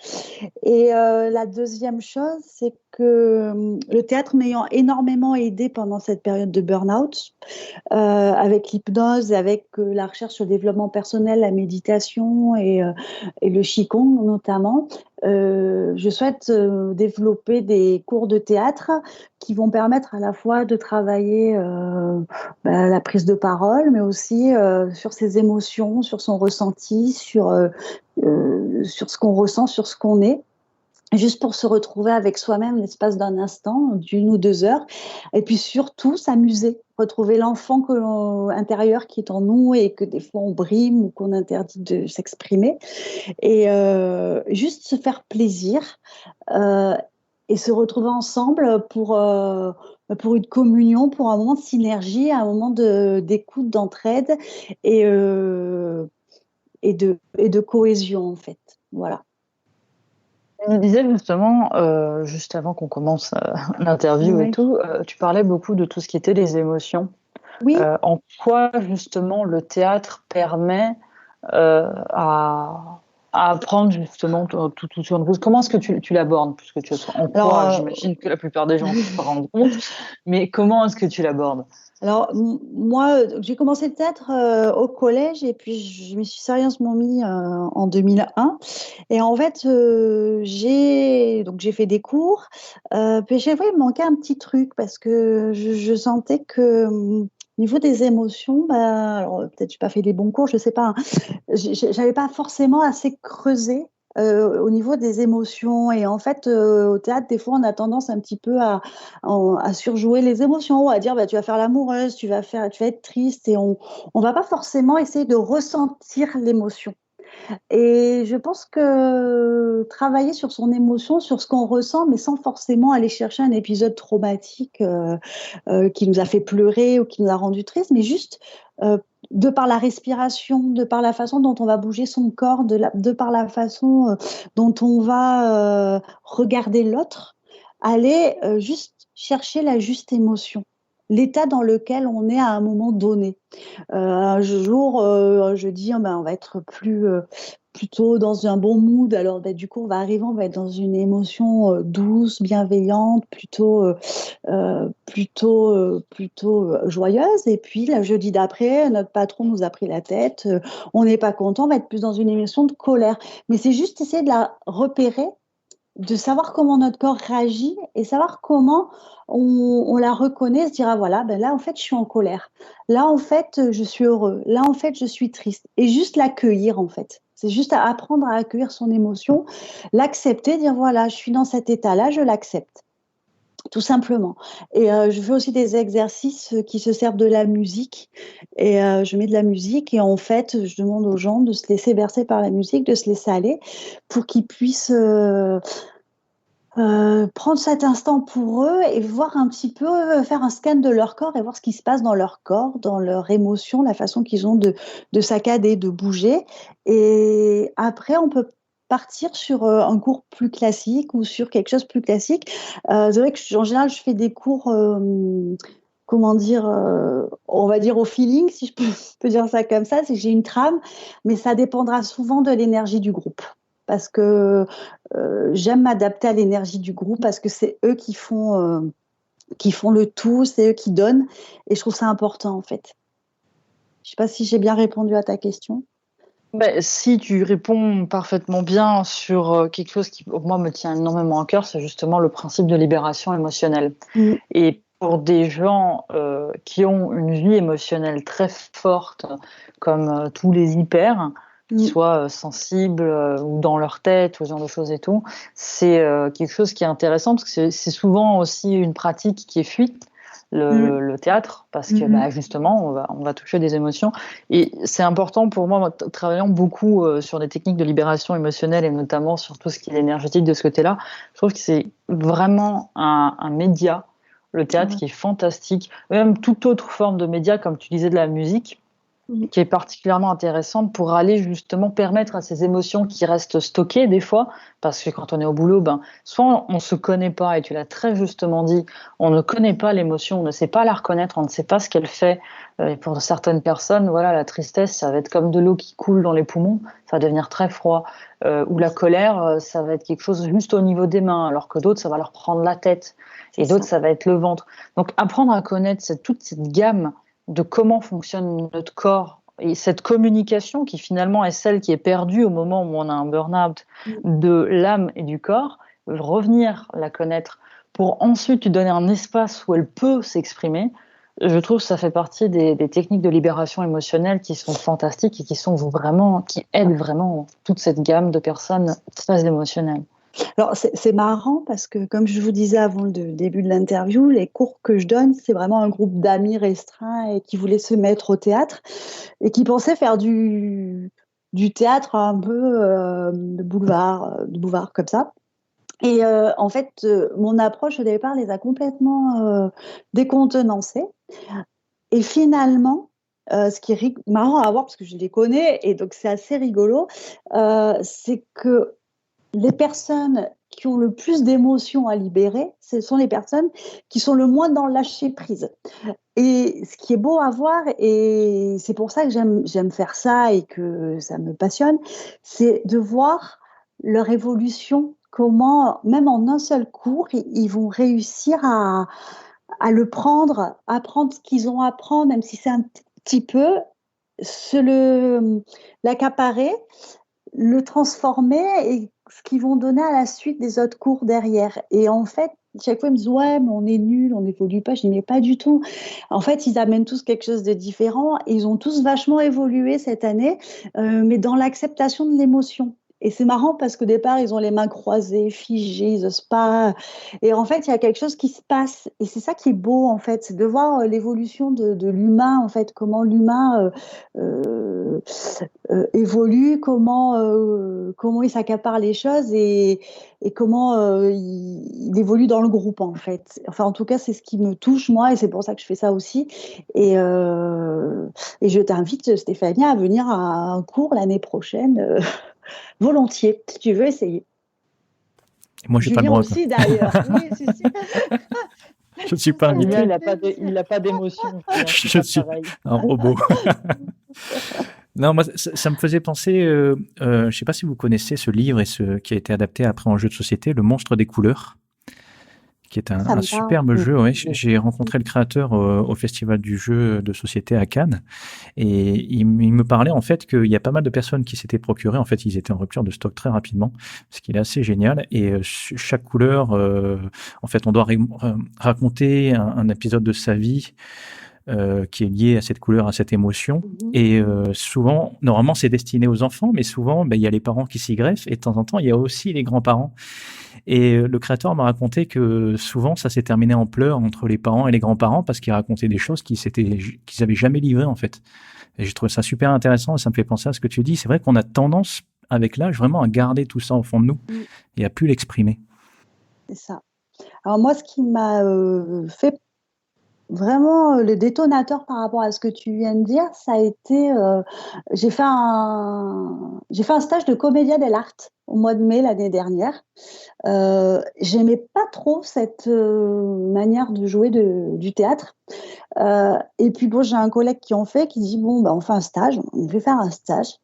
Et la deuxième chose, c'est que le théâtre m'ayant énormément aidé pendant cette période de burn-out, avec l'hypnose, avec la recherche sur le développement personnel, la méditation et le Qigong notamment. Je souhaite développer des cours de théâtre qui vont permettre à la fois de travailler la prise de parole, mais aussi sur ses émotions, sur son ressenti, sur ce qu'on ressent, sur ce qu'on est, juste pour se retrouver avec soi-même l'espace d'un instant, d'une ou 2 heures, et puis surtout s'amuser, retrouver l'enfant intérieur qui est en nous et que des fois on brime ou qu'on interdit de s'exprimer, et juste se faire plaisir euh, et se retrouver ensemble pour une communion, pour un moment de synergie, un moment d'écoute, d'entraide et, euh, et de cohésion en fait. Voilà. Tu nous disais justement, juste avant qu'on commence l'interview et Oui. tout, tu parlais beaucoup de tout ce qui était les émotions. Oui. En quoi justement le théâtre permet à apprendre justement tout sur une prise. Comment est-ce que tu l'abordes? Puisque tu es en quoi, j'imagine que la plupart des gens se rendent compte, mais comment est-ce que tu l'abordes? Alors, moi, j'ai commencé le théâtre au collège et puis je m'y suis sérieusement mis en 2001. Et en fait, j'ai fait des cours. Puis chaque fois, il me manquait un petit truc parce que je sentais que au niveau des émotions, alors peut-être je n'ai pas fait des bons cours, je ne sais pas, hein, j'avais pas forcément assez creusé au niveau des émotions. Et en fait, au théâtre, des fois, on a tendance un petit peu à surjouer les émotions, à dire bah, tu vas faire l'amoureuse, tu vas être triste, et on va pas forcément essayer de ressentir l'émotion. Et je pense que travailler sur son émotion, sur ce qu'on ressent, mais sans forcément aller chercher un épisode traumatique qui nous a fait pleurer ou qui nous a rendu triste, mais juste de par la respiration, de par la façon dont on va bouger son corps, de par la façon dont on va regarder l'autre, aller juste chercher la juste émotion, l'état dans lequel on est à un moment donné. Un jour, un jeudi, on va être plutôt dans un bon mood. Alors, du coup, on va être dans une émotion douce, bienveillante, plutôt joyeuse. Et puis, le jeudi d'après, notre patron nous a pris la tête. On n'est pas content, on va être plus dans une émotion de colère. Mais c'est juste essayer de la repérer, de savoir comment notre corps réagit et savoir comment on la reconnaît, se dire ah voilà, là en fait je suis en colère, là en fait je suis heureux, là en fait je suis triste, et juste l'accueillir en fait. C'est juste à apprendre à accueillir son émotion, l'accepter, dire voilà, je suis dans cet état-là, je l'accepte. Tout simplement. Et je fais aussi des exercices qui se servent de la musique. Et je mets de la musique et en fait, je demande aux gens de se laisser bercer par la musique, de se laisser aller pour qu'ils puissent prendre cet instant pour eux et voir un petit peu, faire un scan de leur corps et voir ce qui se passe dans leur corps, dans leurs émotions, la façon qu'ils ont de saccader, de bouger. Et après, on peut partir sur un cours plus classique ou sur quelque chose de plus classique. C'est vrai que en général, je fais des cours, comment dire, on va dire au feeling, si je peux dire ça comme ça, c'est que j'ai une trame, mais ça dépendra souvent de l'énergie du groupe. Parce que j'aime m'adapter à l'énergie du groupe, parce que c'est eux qui font le tout, c'est eux qui donnent, et je trouve ça important en fait. Je ne sais pas si j'ai bien répondu à ta question. Si tu réponds parfaitement bien sur quelque chose qui, pour moi, me tient énormément à cœur, c'est justement le principe de libération émotionnelle. Et pour des gens qui ont une vie émotionnelle très forte, comme tous les hyper, qui soient sensibles ou dans leur tête, ou ce genre de choses et tout. C'est quelque chose qui est intéressant parce que c'est souvent aussi une pratique qui est fuite, le théâtre, parce que justement, on va toucher des émotions. Et c'est important pour moi, travaillant beaucoup sur des techniques de libération émotionnelle et notamment sur tout ce qui est énergétique de ce côté-là, je trouve que c'est vraiment un média, le théâtre, qui est fantastique. Même toute autre forme de média, comme tu disais, de la musique, qui est particulièrement intéressante pour aller justement permettre à ces émotions qui restent stockées des fois, parce que quand on est au boulot, soit on ne se connaît pas, et tu l'as très justement dit, on ne connaît pas l'émotion, on ne sait pas la reconnaître, on ne sait pas ce qu'elle fait. Et pour certaines personnes, voilà, la tristesse, ça va être comme de l'eau qui coule dans les poumons, ça va devenir très froid. Ou la colère, ça va être quelque chose juste au niveau des mains, alors que d'autres, ça va leur prendre la tête, et d'autres, ça va être le ventre. Donc apprendre à connaître toute cette gamme de comment fonctionne notre corps et cette communication qui finalement est celle qui est perdue au moment où on a un burn-out de l'âme et du corps, revenir la connaître pour ensuite lui donner un espace où elle peut s'exprimer, je trouve que ça fait partie des techniques de libération émotionnelle qui sont fantastiques et qui aident vraiment toute cette gamme de personnes très émotionnelles. Alors, c'est marrant parce que, comme je vous disais avant le début de l'interview, les cours que je donne, c'est vraiment un groupe d'amis restreints et qui voulaient se mettre au théâtre et qui pensaient faire du théâtre un peu de boulevard comme ça. Et en fait, mon approche au départ les a complètement décontenancés. Et finalement, ce qui est marrant à voir parce que je les connais et donc c'est assez rigolo, c'est que les personnes qui ont le plus d'émotions à libérer, ce sont les personnes qui sont le moins dans le lâcher prise. Et ce qui est beau à voir, et c'est pour ça que j'aime faire ça et que ça me passionne, c'est de voir leur évolution, comment, même en un seul cours, ils vont réussir à le prendre, apprendre ce qu'ils ont à apprendre, même si c'est un petit peu, l'accaparer, le transformer et ce qu'ils vont donner à la suite des autres cours derrière. Et en fait, chaque fois, ils me disent « Ouais, mais on est nuls, on n'évolue pas. » Je dis « Mais pas du tout. » En fait, ils amènent tous quelque chose de différent et ils ont tous vachement évolué cette année, mais dans l'acceptation de l'émotion. Et c'est marrant parce qu'au départ, ils ont les mains croisées, figées, ils n'osent pas. Et en fait, il y a quelque chose qui se passe. Et c'est ça qui est beau, en fait, c'est de voir l'évolution de l'humain, en fait, comment l'humain évolue, comment il s'accapare les choses et comment il évolue dans le groupe, en fait. Enfin, en tout cas, c'est ce qui me touche, moi, et c'est pour ça que je fais ça aussi. Et je t'invite, Stéphanie, à venir à un cours l'année prochaine. Volontiers, si tu veux essayer. Et moi, j'ai pas le droit. Aussi, d'ailleurs. Oui, si. Je ne suis pas invité. Il n'a pas d'émotion. Je suis un robot. Non, moi, ça me faisait penser, je ne sais pas si vous connaissez ce livre qui a été adapté après en jeu de société, Le Monstre des couleurs, qui est un superbe jeu. Ouais. J'ai rencontré le créateur au Festival du jeu de société à Cannes et il me parlait en fait qu'il y a pas mal de personnes qui s'étaient procurées. En fait, ils étaient en rupture de stock très rapidement, ce qui est assez génial. Et chaque couleur, en fait, on doit raconter un épisode de sa vie qui est lié à cette couleur, à cette émotion. Et souvent, normalement, c'est destiné aux enfants, mais souvent, il y a les parents qui s'y greffent et de temps en temps, il y a aussi les grands-parents. Et le créateur m'a raconté que souvent, ça s'est terminé en pleurs entre les parents et les grands-parents parce qu'ils racontaient des choses qu'ils n'avaient jamais livrées, en fait. Et j'ai trouvé ça super intéressant et ça me fait penser à ce que tu dis. C'est vrai qu'on a tendance, avec l'âge, vraiment à garder tout ça au fond de nous et à plus l'exprimer. C'est ça. Alors moi, ce qui m'a fait vraiment le détonateur par rapport à ce que tu viens de dire, ça a été, j'ai fait un stage de commedia dell'arte au mois de mai l'année dernière. J'aimais pas trop cette manière de jouer du théâtre. Et puis bon, j'ai un collègue qui en dit bon, on fait un stage, on fait faire un stage.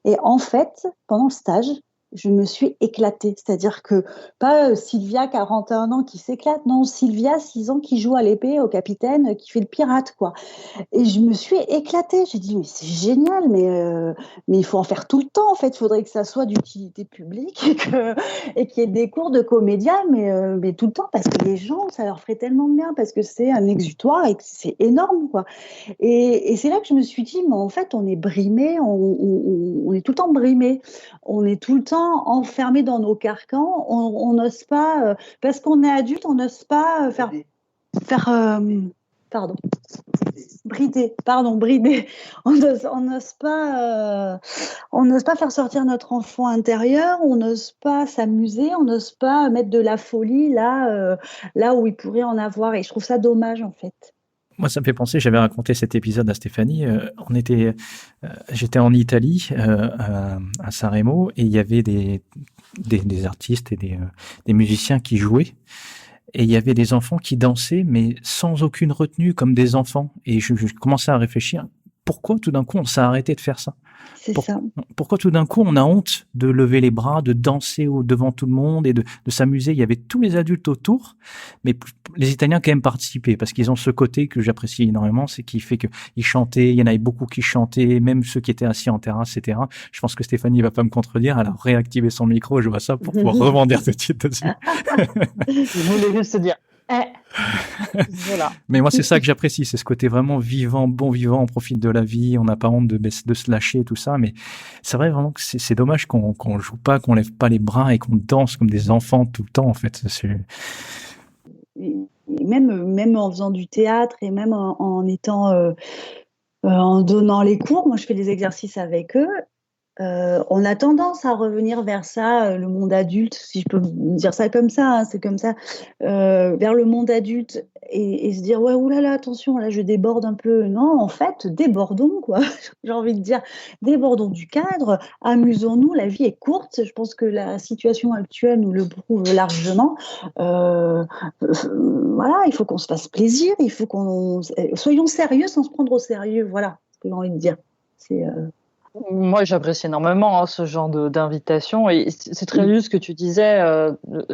Et en fait, pendant le stage, je me suis éclatée. C'est-à-dire que pas Sylvia, 41 ans, qui s'éclate, non, Sylvia, 6 ans, qui joue à l'épée au capitaine, qui fait le pirate, quoi. Et je me suis éclatée. J'ai dit, mais c'est génial, mais il faut en faire tout le temps, en fait. Il faudrait que ça soit d'utilité publique et qu'il y ait des cours de comédien, mais tout le temps, parce que les gens, ça leur ferait tellement de bien, parce que c'est un exutoire et que c'est énorme, quoi. Et c'est là que je me suis dit, mais en fait, on est brimé, on est tout le temps brimé, on est tout le temps enfermé dans nos carcans, on n'ose pas, parce qu'on est adulte, on n'ose pas pardon, brider. On n'ose pas faire sortir notre enfant intérieur, on n'ose pas s'amuser, on n'ose pas mettre de la folie là où il pourrait en avoir. Et je trouve ça dommage, en fait. Moi, ça me fait penser, j'avais raconté cet épisode à Stéphanie, j'étais en Italie, à Sanremo, et il y avait des artistes et des musiciens qui jouaient, et il y avait des enfants qui dansaient, mais sans aucune retenue, comme des enfants. Et je commençais à réfléchir, pourquoi tout d'un coup on s'est arrêté de faire ça? C'est ça. Pourquoi tout d'un coup on a honte de lever les bras, de danser devant tout le monde et de s'amuser? Il y avait tous les adultes autour, mais les Italiens quand même participaient, parce qu'ils ont ce côté que j'apprécie énormément, c'est qu'il fait qu'ils chantaient, il y en avait beaucoup qui chantaient, même ceux qui étaient assis en terrasse, etc. Je pense que Stéphanie va pas me contredire, elle a réactivé son micro, je vois ça, pour pouvoir rebondir tout de suite dessus. Je voulais juste te dire, voilà. Mais moi, c'est ça que j'apprécie, c'est ce côté vraiment vivant, bon vivant, on profite de la vie, on n'a pas honte de se lâcher, tout ça. Mais c'est vrai vraiment que c'est dommage qu'on joue pas, qu'on lève pas les bras et qu'on danse comme des enfants tout le temps, en fait. Et même en faisant du théâtre et même en donnant les cours, moi je fais des exercices avec eux. On a tendance à revenir vers ça, le monde adulte, si je peux dire ça comme ça, hein, c'est comme ça, vers le monde adulte et se dire ouais, oulala, attention, là je déborde un peu. Non, en fait, débordons, quoi. J'ai envie de dire, débordons du cadre, amusons-nous, la vie est courte. Je pense que la situation actuelle nous le prouve largement. Voilà, il faut qu'on se fasse plaisir, il faut soyons sérieux sans se prendre au sérieux. Voilà ce que j'ai envie de dire. Moi, j'apprécie énormément ce genre d'invitation et c'est très juste ce que tu disais.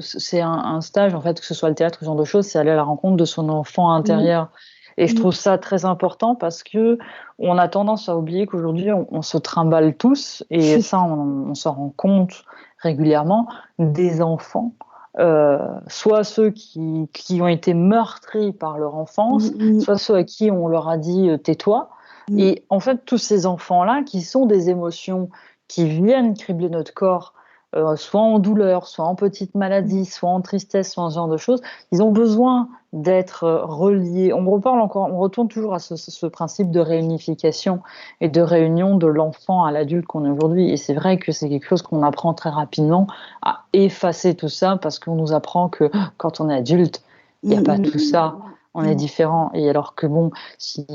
C'est un stage, en fait, que ce soit le théâtre, ce genre de choses, c'est aller à la rencontre de son enfant intérieur. Et je trouve ça très important parce que on a tendance à oublier qu'aujourd'hui, on se trimballe tous et ça, on s'en rend compte régulièrement, des enfants. Soit ceux qui ont été meurtris par leur enfance, soit ceux à qui on leur a dit tais-toi. Et en fait, tous ces enfants-là, qui sont des émotions qui viennent cribler notre corps, soit en douleur, soit en petite maladie, soit en tristesse, soit en ce genre de choses, ils ont besoin d'être reliés. On retourne toujours à ce principe de réunification et de réunion de l'enfant à l'adulte qu'on est aujourd'hui. Et c'est vrai que c'est quelque chose qu'on apprend très rapidement à effacer tout ça parce qu'on nous apprend que quand on est adulte, il n'y a pas tout ça. On est différent. Et alors que bon, si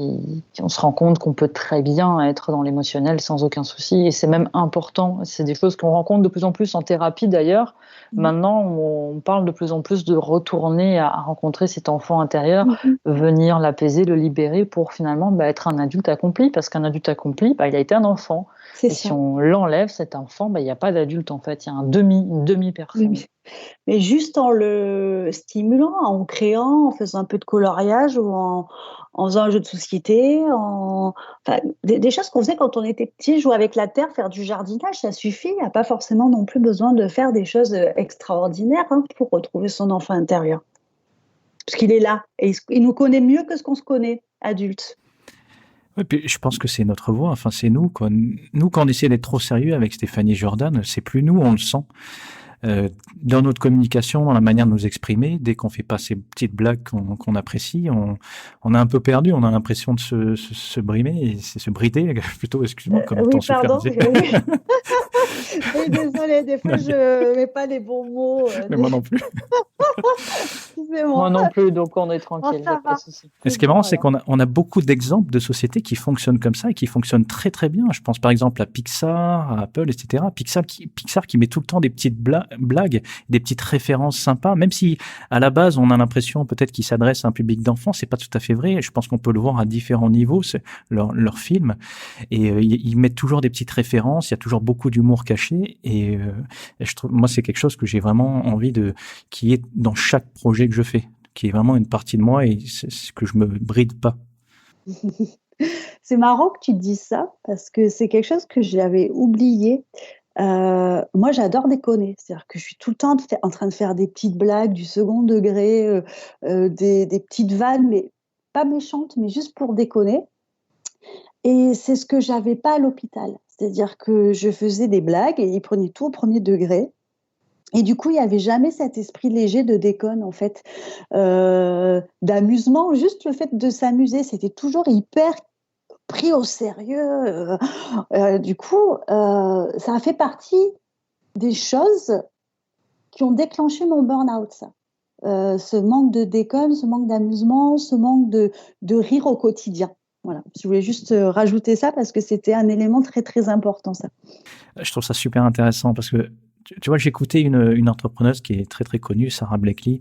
on se rend compte qu'on peut très bien être dans l'émotionnel sans aucun souci, et c'est même important. C'est des choses qu'on rencontre de plus en plus en thérapie d'ailleurs. Maintenant, on parle de plus en plus de retourner à rencontrer cet enfant intérieur, venir l'apaiser, le libérer pour finalement être un adulte accompli. Parce qu'un adulte accompli, il a été un enfant. Et si on l'enlève, cet enfant, il n'y a pas d'adulte en fait. Il y a une demi-personne. Mais juste en le stimulant, en créant, en faisant un peu de coloriage ou en faisant un jeu de société, des choses qu'on faisait quand on était petit, jouer avec la terre, faire du jardinage, ça suffit. Il n'y a pas forcément non plus besoin de faire des choses extraordinaires pour retrouver son enfant intérieur. Parce qu'il est là et il nous connaît mieux que ce qu'on se connaît, adulte. Oui, puis je pense que c'est notre voix, enfin c'est nous, quoi. Nous, quand on essaie d'être trop sérieux avec Stéphanie Jordan, c'est plus nous, on le sent. Dans notre communication, dans la manière de nous exprimer, dès qu'on fait pas ces petites blagues qu'on apprécie, on a un peu perdu, on a l'impression de se brimer, et c'est se brider, plutôt, excuse-moi, comme ton pardon. Oui, désolée, des fois je mets pas les bons mots. Mais moi non plus. Moi non plus, donc on est tranquille. Et ce qui est marrant, c'est qu'on a beaucoup d'exemples de sociétés qui fonctionnent comme ça et qui fonctionnent très très bien. Je pense par exemple à Pixar, à Apple, etc. Pixar qui met tout le temps des petites blagues, des petites références sympas, même si à la base on a l'impression peut-être qu'ils s'adressent à un public d'enfants, c'est pas tout à fait vrai. Je pense qu'on peut le voir à différents niveaux, c'est leur film, et ils mettent toujours des petites références. Il y a toujours beaucoup d'humour caché. lâcher et je trouve, moi, c'est quelque chose que j'ai vraiment envie qui est dans chaque projet que je fais, qui est vraiment une partie de moi et c'est que je me bride pas. C'est marrant que tu te dises ça parce que c'est quelque chose que j'avais oublié. Moi, j'adore déconner. C'est-à-dire que je suis tout le temps en train de faire des petites blagues du second degré, des petites vannes, mais pas méchantes, mais juste pour déconner. Et c'est ce que j'avais pas à l'hôpital. C'est-à-dire que je faisais des blagues et ils prenaient tout au premier degré. Et du coup, il n'y avait jamais cet esprit léger de déconne, en fait, d'amusement. Juste le fait de s'amuser, c'était toujours hyper pris au sérieux. Du coup, ça a fait partie des choses qui ont déclenché mon burn-out, ça. Ce manque de déconne, ce manque d'amusement, ce manque de rire au quotidien. Voilà. Je voulais juste rajouter ça parce que c'était un élément très, très important, ça. Je trouve ça super intéressant parce que, tu vois, j'écoutais une entrepreneuse qui est très, très connue, Sarah Blakely,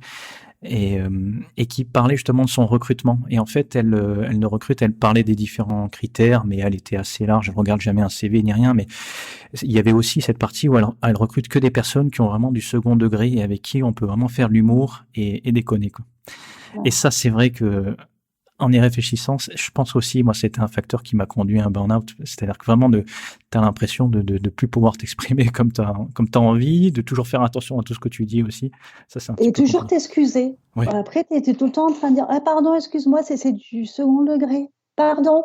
et qui parlait justement de son recrutement. Et en fait, elle ne recrute, elle parlait des différents critères, mais elle était assez large. Elle regarde jamais un CV ni rien, mais il y avait aussi cette partie où elle recrute que des personnes qui ont vraiment du second degré et avec qui on peut vraiment faire de l'humour et déconner, quoi. Ouais. Et ça, c'est vrai que en y réfléchissant, je pense aussi, moi, c'était un facteur qui m'a conduit à un burn-out. C'est-à-dire que vraiment, t'as l'impression de plus pouvoir t'exprimer comme t'as envie, de toujours faire attention à tout ce que tu dis aussi. Ça, c'est un petit Et peu toujours compliqué. t'excuser. Oui. Après, tu étais tout le temps en train de dire ah, pardon, excuse-moi, c'est du second degré. Pardon,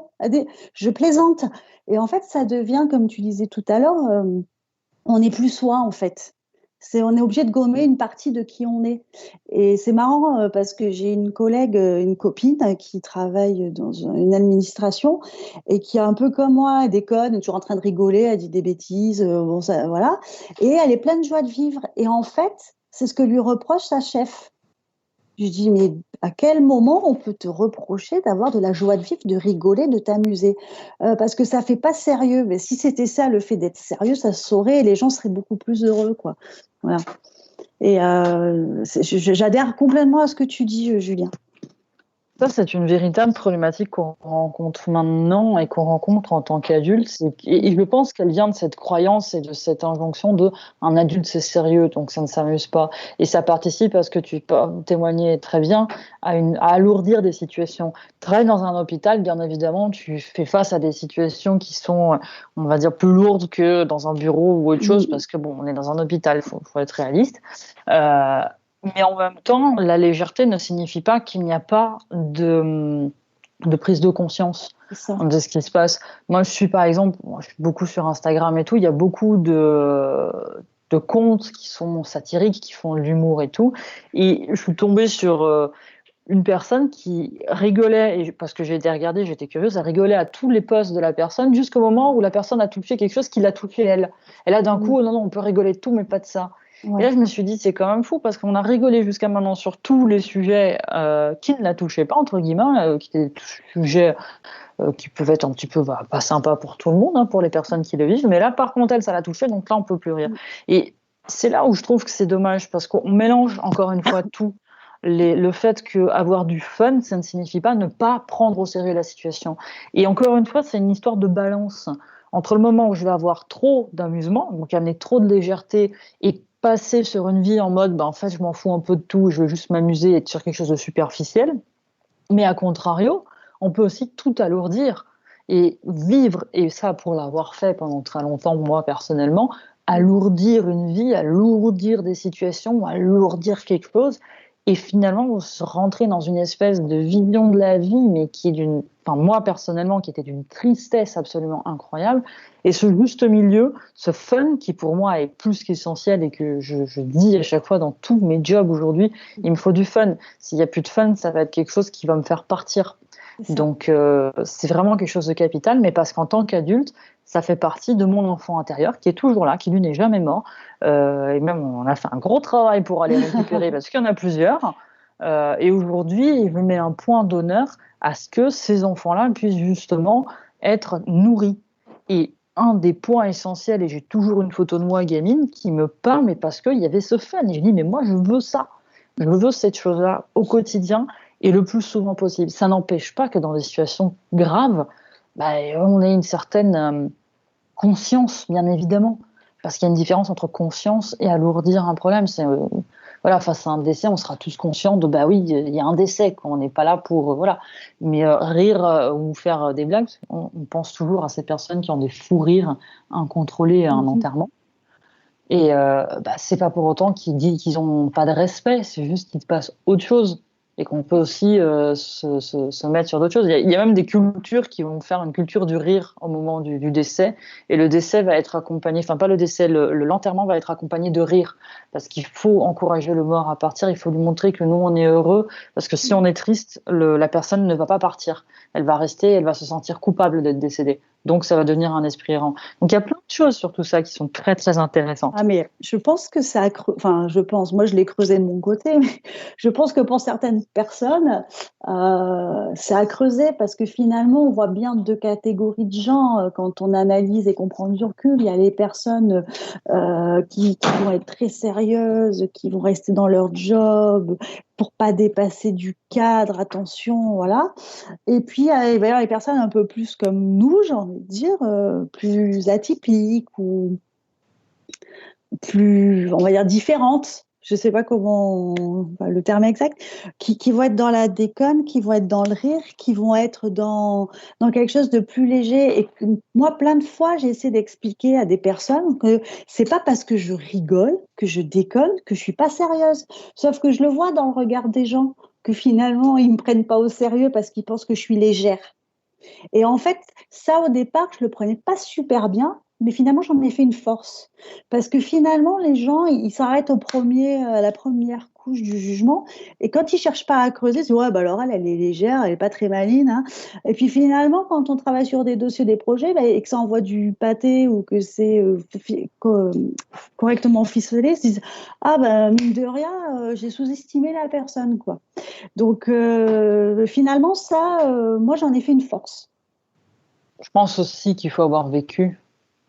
je plaisante. Et en fait, ça devient, comme tu disais tout à l'heure, on n'est plus soi, en fait. On est obligé de gommer une partie de qui on est. Et c'est marrant parce que j'ai une collègue, une copine qui travaille dans une administration et qui est un peu comme moi, elle déconne, elle est toujours en train de rigoler, elle dit des bêtises, bon, ça, voilà. Et elle est pleine de joie de vivre. Et en fait, c'est ce que lui reproche sa chef. Je dis, mais à quel moment on peut te reprocher d'avoir de la joie de vivre, de rigoler, de t'amuser parce que ça fait pas sérieux. Mais si c'était ça, le fait d'être sérieux, ça se saurait et les gens seraient beaucoup plus heureux, quoi. Voilà. Et j'adhère complètement à ce que tu dis, Julien. Ça, c'est une véritable problématique qu'on rencontre maintenant et qu'on rencontre en tant qu'adulte. Et je pense qu'elle vient de cette croyance et de cette injonction de un adulte, c'est sérieux, donc ça ne s'amuse pas. Et ça participe à ce que tu peux témoigner très bien, à alourdir des situations. Travailler dans un hôpital, bien évidemment, tu fais face à des situations qui sont, on va dire, plus lourdes que dans un bureau ou autre chose, parce que bon, on est dans un hôpital, il faut être réaliste. Mais en même temps, la légèreté ne signifie pas qu'il n'y a pas de prise de conscience de ce qui se passe. Moi, je suis beaucoup sur Instagram et tout, il y a beaucoup de comptes qui sont satiriques, qui font de l'humour et tout. Et je suis tombée sur une personne qui rigolait, parce que j'ai été regarder, j'étais curieuse, elle rigolait à tous les posts de la personne jusqu'au moment où la personne a touché quelque chose qui l'a touché elle. Et là, d'un coup, non, on peut rigoler de tout, mais pas de ça. Ouais. Et là, je me suis dit, c'est quand même fou parce qu'on a rigolé jusqu'à maintenant sur tous les sujets qui ne la touchaient pas, entre guillemets, qui étaient des sujets qui peuvent être un petit peu pas sympas pour tout le monde, hein, pour les personnes qui le vivent. Mais là, par contre, elle, ça l'a touché, donc là, on peut plus rire. Et c'est là où je trouve que c'est dommage parce qu'on mélange encore une fois tout. Le fait qu'avoir du fun, ça ne signifie pas ne pas prendre au sérieux la situation. Et encore une fois, c'est une histoire de balance entre le moment où je vais avoir trop d'amusement, donc amener trop de légèreté et passer sur une vie en mode, en fait, je m'en fous un peu de tout, je veux juste m'amuser et être sur quelque chose de superficiel. Mais à contrario, on peut aussi tout alourdir et vivre, et ça pour l'avoir fait pendant très longtemps, moi personnellement, alourdir une vie, alourdir des situations, alourdir quelque chose, et finalement se rentrer dans une espèce de vision de la vie, mais qui est moi personnellement, qui était d'une tristesse absolument incroyable. Et ce juste milieu, ce fun qui pour moi est plus qu'essentiel et que je dis à chaque fois dans tous mes jobs aujourd'hui, il me faut du fun. S'il n'y a plus de fun, ça va être quelque chose qui va me faire partir. Donc c'est vraiment quelque chose de capital, mais parce qu'en tant qu'adulte, ça fait partie de mon enfant intérieur qui est toujours là, qui lui n'est jamais mort. Et même on a fait un gros travail pour aller récupérer parce qu'il y en a plusieurs. Et aujourd'hui, je mets un point d'honneur à ce que ces enfants-là puissent justement être nourris. Et un des points essentiels, et j'ai toujours une photo de moi gamine qui me parle, mais parce qu'il y avait ce fun. Et je dis, mais moi, je veux ça. Je veux cette chose-là au quotidien et le plus souvent possible. Ça n'empêche pas que dans des situations graves, on ait une certaine conscience, bien évidemment. parce qu'il y a une différence entre conscience et alourdir un problème. Voilà, face à un décès, on sera tous conscients de bah oui, il y a un décès, quoi. On n'est pas là pour voilà. Mais rire ou faire des blagues, on pense toujours à ces personnes qui ont des fous rires incontrôlés à un enterrement. Et c'est pas pour autant qu'ils ont pas de respect, c'est juste qu'il se passe autre chose et qu'on peut aussi se mettre sur d'autres choses. Il y a même des cultures qui vont faire une culture du rire au moment du décès, et le décès va être accompagné, enfin pas le décès, l'enterrement va être accompagné de rire, parce qu'il faut encourager le mort à partir, il faut lui montrer que nous on est heureux, parce que si on est triste, la personne ne va pas partir, elle va rester, elle va se sentir coupable d'être décédée. Donc, ça va devenir un esprit errant. Donc, il y a plein de choses sur tout ça qui sont très, très intéressantes. Ah, mais je pense que ça a moi, je l'ai creusé de mon côté, mais je pense que pour certaines personnes, ça a creusé parce que finalement, on voit bien deux catégories de gens quand on analyse et qu'on prend du recul. Il y a les personnes qui vont être très sérieuses, qui vont rester dans leur job pour pas dépasser du cadre, attention, voilà. Et puis, il va y avoir les personnes un peu plus comme nous, j'ai envie de dire, plus atypiques ou plus, on va dire, différentes. Je ne sais pas le terme exact, qui vont être dans la déconne, qui vont être dans le rire, qui vont être dans quelque chose de plus léger. Et que, moi, plein de fois, j'ai essayé d'expliquer à des personnes que c'est pas parce que je rigole, que je déconne, que je suis pas sérieuse. Sauf que je le vois dans le regard des gens, que finalement, ils me prennent pas au sérieux parce qu'ils pensent que je suis légère. Et en fait, ça, au départ, je le prenais pas super bien, mais finalement, j'en ai fait une force. Parce que finalement, les gens, ils s'arrêtent à la première couche du jugement. Et quand ils cherchent pas à creuser, ils disent, ouais, bah alors elle est légère, elle est pas très maline, hein. Et puis finalement, quand on travaille sur des dossiers, des projets, bah, et que ça envoie du pâté ou que c'est correctement ficelé, ils se disent, ah, bah, mine de rien, j'ai sous-estimé la personne, quoi. Donc, finalement, ça, moi, j'en ai fait une force. Je pense aussi qu'il faut avoir vécu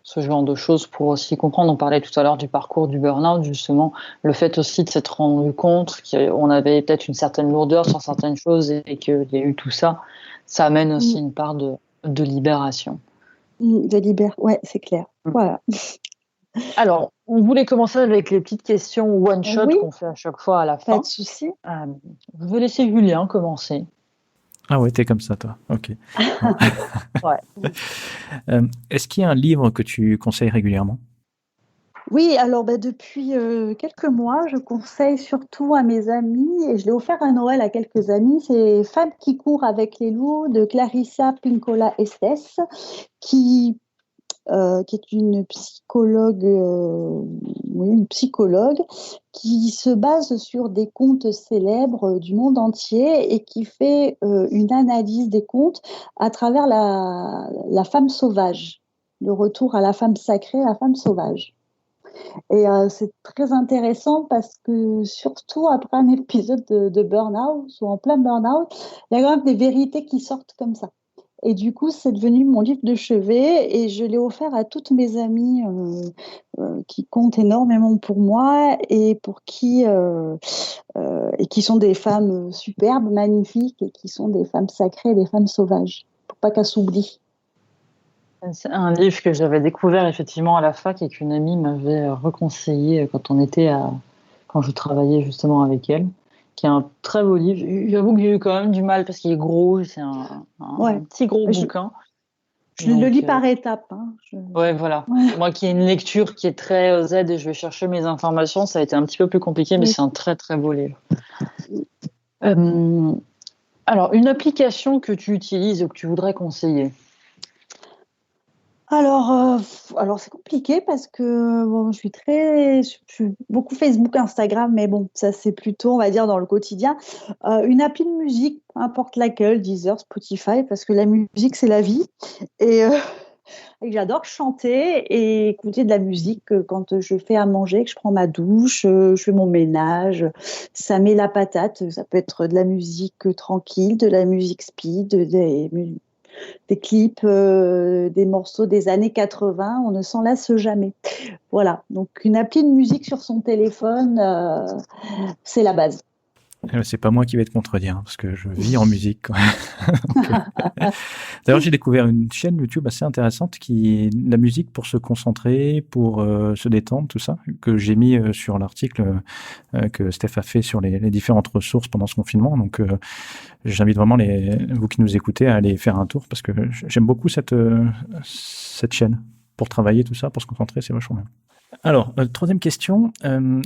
ce genre de choses pour aussi comprendre. On parlait tout à l'heure du parcours du burn-out, justement, le fait aussi de s'être rendu compte qu'on avait peut-être une certaine lourdeur sur certaines choses et qu'il y a eu tout ça, ça amène aussi une part de libération. Ouais, c'est clair. Voilà. Alors, on voulait commencer avec les petites questions one-shot qu'on fait à chaque fois à la fin. Pas de souci. Je vais laisser Julien commencer. Ah ouais, t'es comme ça, toi. Ok. Ouais. Est-ce qu'il y a un livre que tu conseilles régulièrement? Oui, alors depuis quelques mois, je conseille surtout à mes amis, et je l'ai offert à Noël à quelques amis, c'est Femmes qui courent avec les loups de Clarissa Pinkola Estés, qui est une psychologue, qui se base sur des contes célèbres du monde entier et qui fait une analyse des contes à travers la femme sauvage, le retour à la femme sacrée, la femme sauvage. Et c'est très intéressant parce que surtout après un épisode de burn-out ou en plein burn-out, il y a quand même des vérités qui sortent comme ça. Et du coup, c'est devenu mon livre de chevet et je l'ai offert à toutes mes amies qui comptent énormément pour moi et pour et qui sont des femmes superbes, magnifiques et qui sont des femmes sacrées, des femmes sauvages, pour pas qu'elles s'oublient. C'est un livre que j'avais découvert effectivement à la fac et qu'une amie m'avait reconseillé quand je travaillais justement avec elle, qui est un très beau livre. J'avoue que j'ai eu quand même du mal parce qu'il est gros, c'est un petit gros bouquin. Je le lis par étapes. Hein. Ouais, voilà. Ouais. Moi qui ai une lecture qui est très Z et je vais chercher mes informations, ça a été un petit peu plus compliqué, mais c'est un très très beau livre. Alors, une application que tu utilises ou que tu voudrais conseiller? Alors c'est compliqué parce que bon, je suis beaucoup Facebook, Instagram, mais bon, ça c'est plutôt, on va dire, dans le quotidien. Une appli de musique, peu importe laquelle, Deezer, Spotify, parce que la musique c'est la vie et j'adore chanter et écouter de la musique quand je fais à manger, que je prends ma douche, je fais mon ménage. Ça met la patate. Ça peut être de la musique tranquille, de la musique speed, des clips, des morceaux des années 80, on ne s'en lasse jamais. Voilà, donc une appli de musique sur son téléphone, c'est la base. C'est pas moi qui vais te contredire, hein, parce que je vis en musique quand même. D'ailleurs, j'ai découvert une chaîne YouTube assez intéressante qui est de la musique pour se concentrer, pour se détendre, tout ça, que j'ai mis sur l'article que Steph a fait sur les différentes ressources pendant ce confinement. Donc, j'invite vraiment vous qui nous écoutez à aller faire un tour parce que j'aime beaucoup cette chaîne pour travailler, tout ça, pour se concentrer, c'est vachement bien. Alors, troisième question.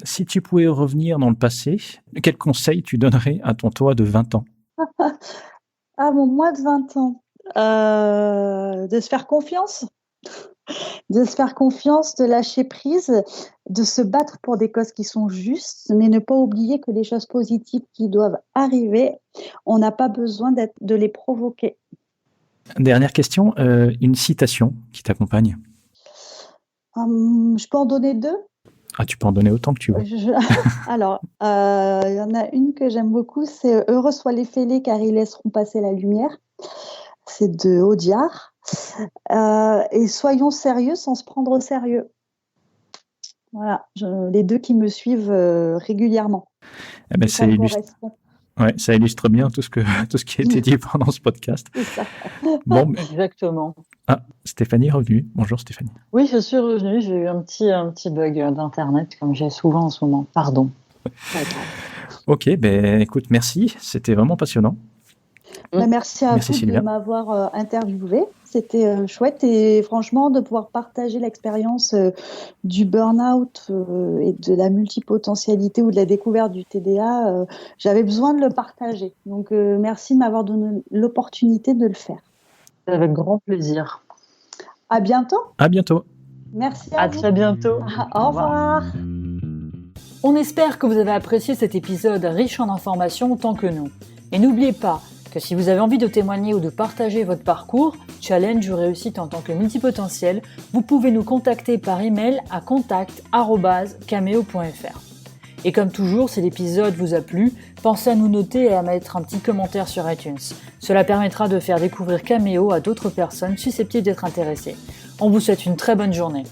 Si tu pouvais revenir dans le passé, quel conseil tu donnerais à ton toi de 20 ans? Ah, mon moi de 20 ans. De se faire confiance. De se faire confiance, de lâcher prise, de se battre pour des causes qui sont justes, mais ne pas oublier que les choses positives qui doivent arriver, on n'a pas besoin de les provoquer. Dernière question. Une citation qui t'accompagne? Je peux en donner 2? Ah, tu peux en donner autant que tu veux. Alors, il y en a une que j'aime beaucoup, c'est « Heureux soient les fêlés car ils laisseront passer la lumière ». C'est de Audiard. Et « Soyons sérieux sans se prendre au sérieux ». Voilà, les 2 qui me suivent régulièrement. Eh ben, ça illustre bien tout ce qui a été dit pendant ce podcast. C'est ça. Bon, Exactement. Ah, Stéphanie est revenue. Bonjour Stéphanie. Oui, je suis revenue. J'ai eu un petit bug d'internet comme j'ai souvent en ce moment. Pardon. Ok, ben écoute, merci. C'était vraiment passionnant. Merci à vous Sylvia de m'avoir interviewé. C'était chouette et franchement de pouvoir partager l'expérience du burn-out et de la multipotentialité ou de la découverte du TDA. J'avais besoin de le partager. Donc merci de m'avoir donné l'opportunité de le faire. Avec grand plaisir. À bientôt. À bientôt. Merci à vous. Très bientôt. Au revoir. On espère que vous avez apprécié cet épisode riche en informations autant que nous. Et n'oubliez pas que si vous avez envie de témoigner ou de partager votre parcours, challenge ou réussite en tant que multipotentiel, vous pouvez nous contacter par email à contact@cameo.fr. Et comme toujours, si l'épisode vous a plu, pensez à nous noter et à mettre un petit commentaire sur iTunes. Cela permettra de faire découvrir Cameo à d'autres personnes susceptibles d'être intéressées. On vous souhaite une très bonne journée.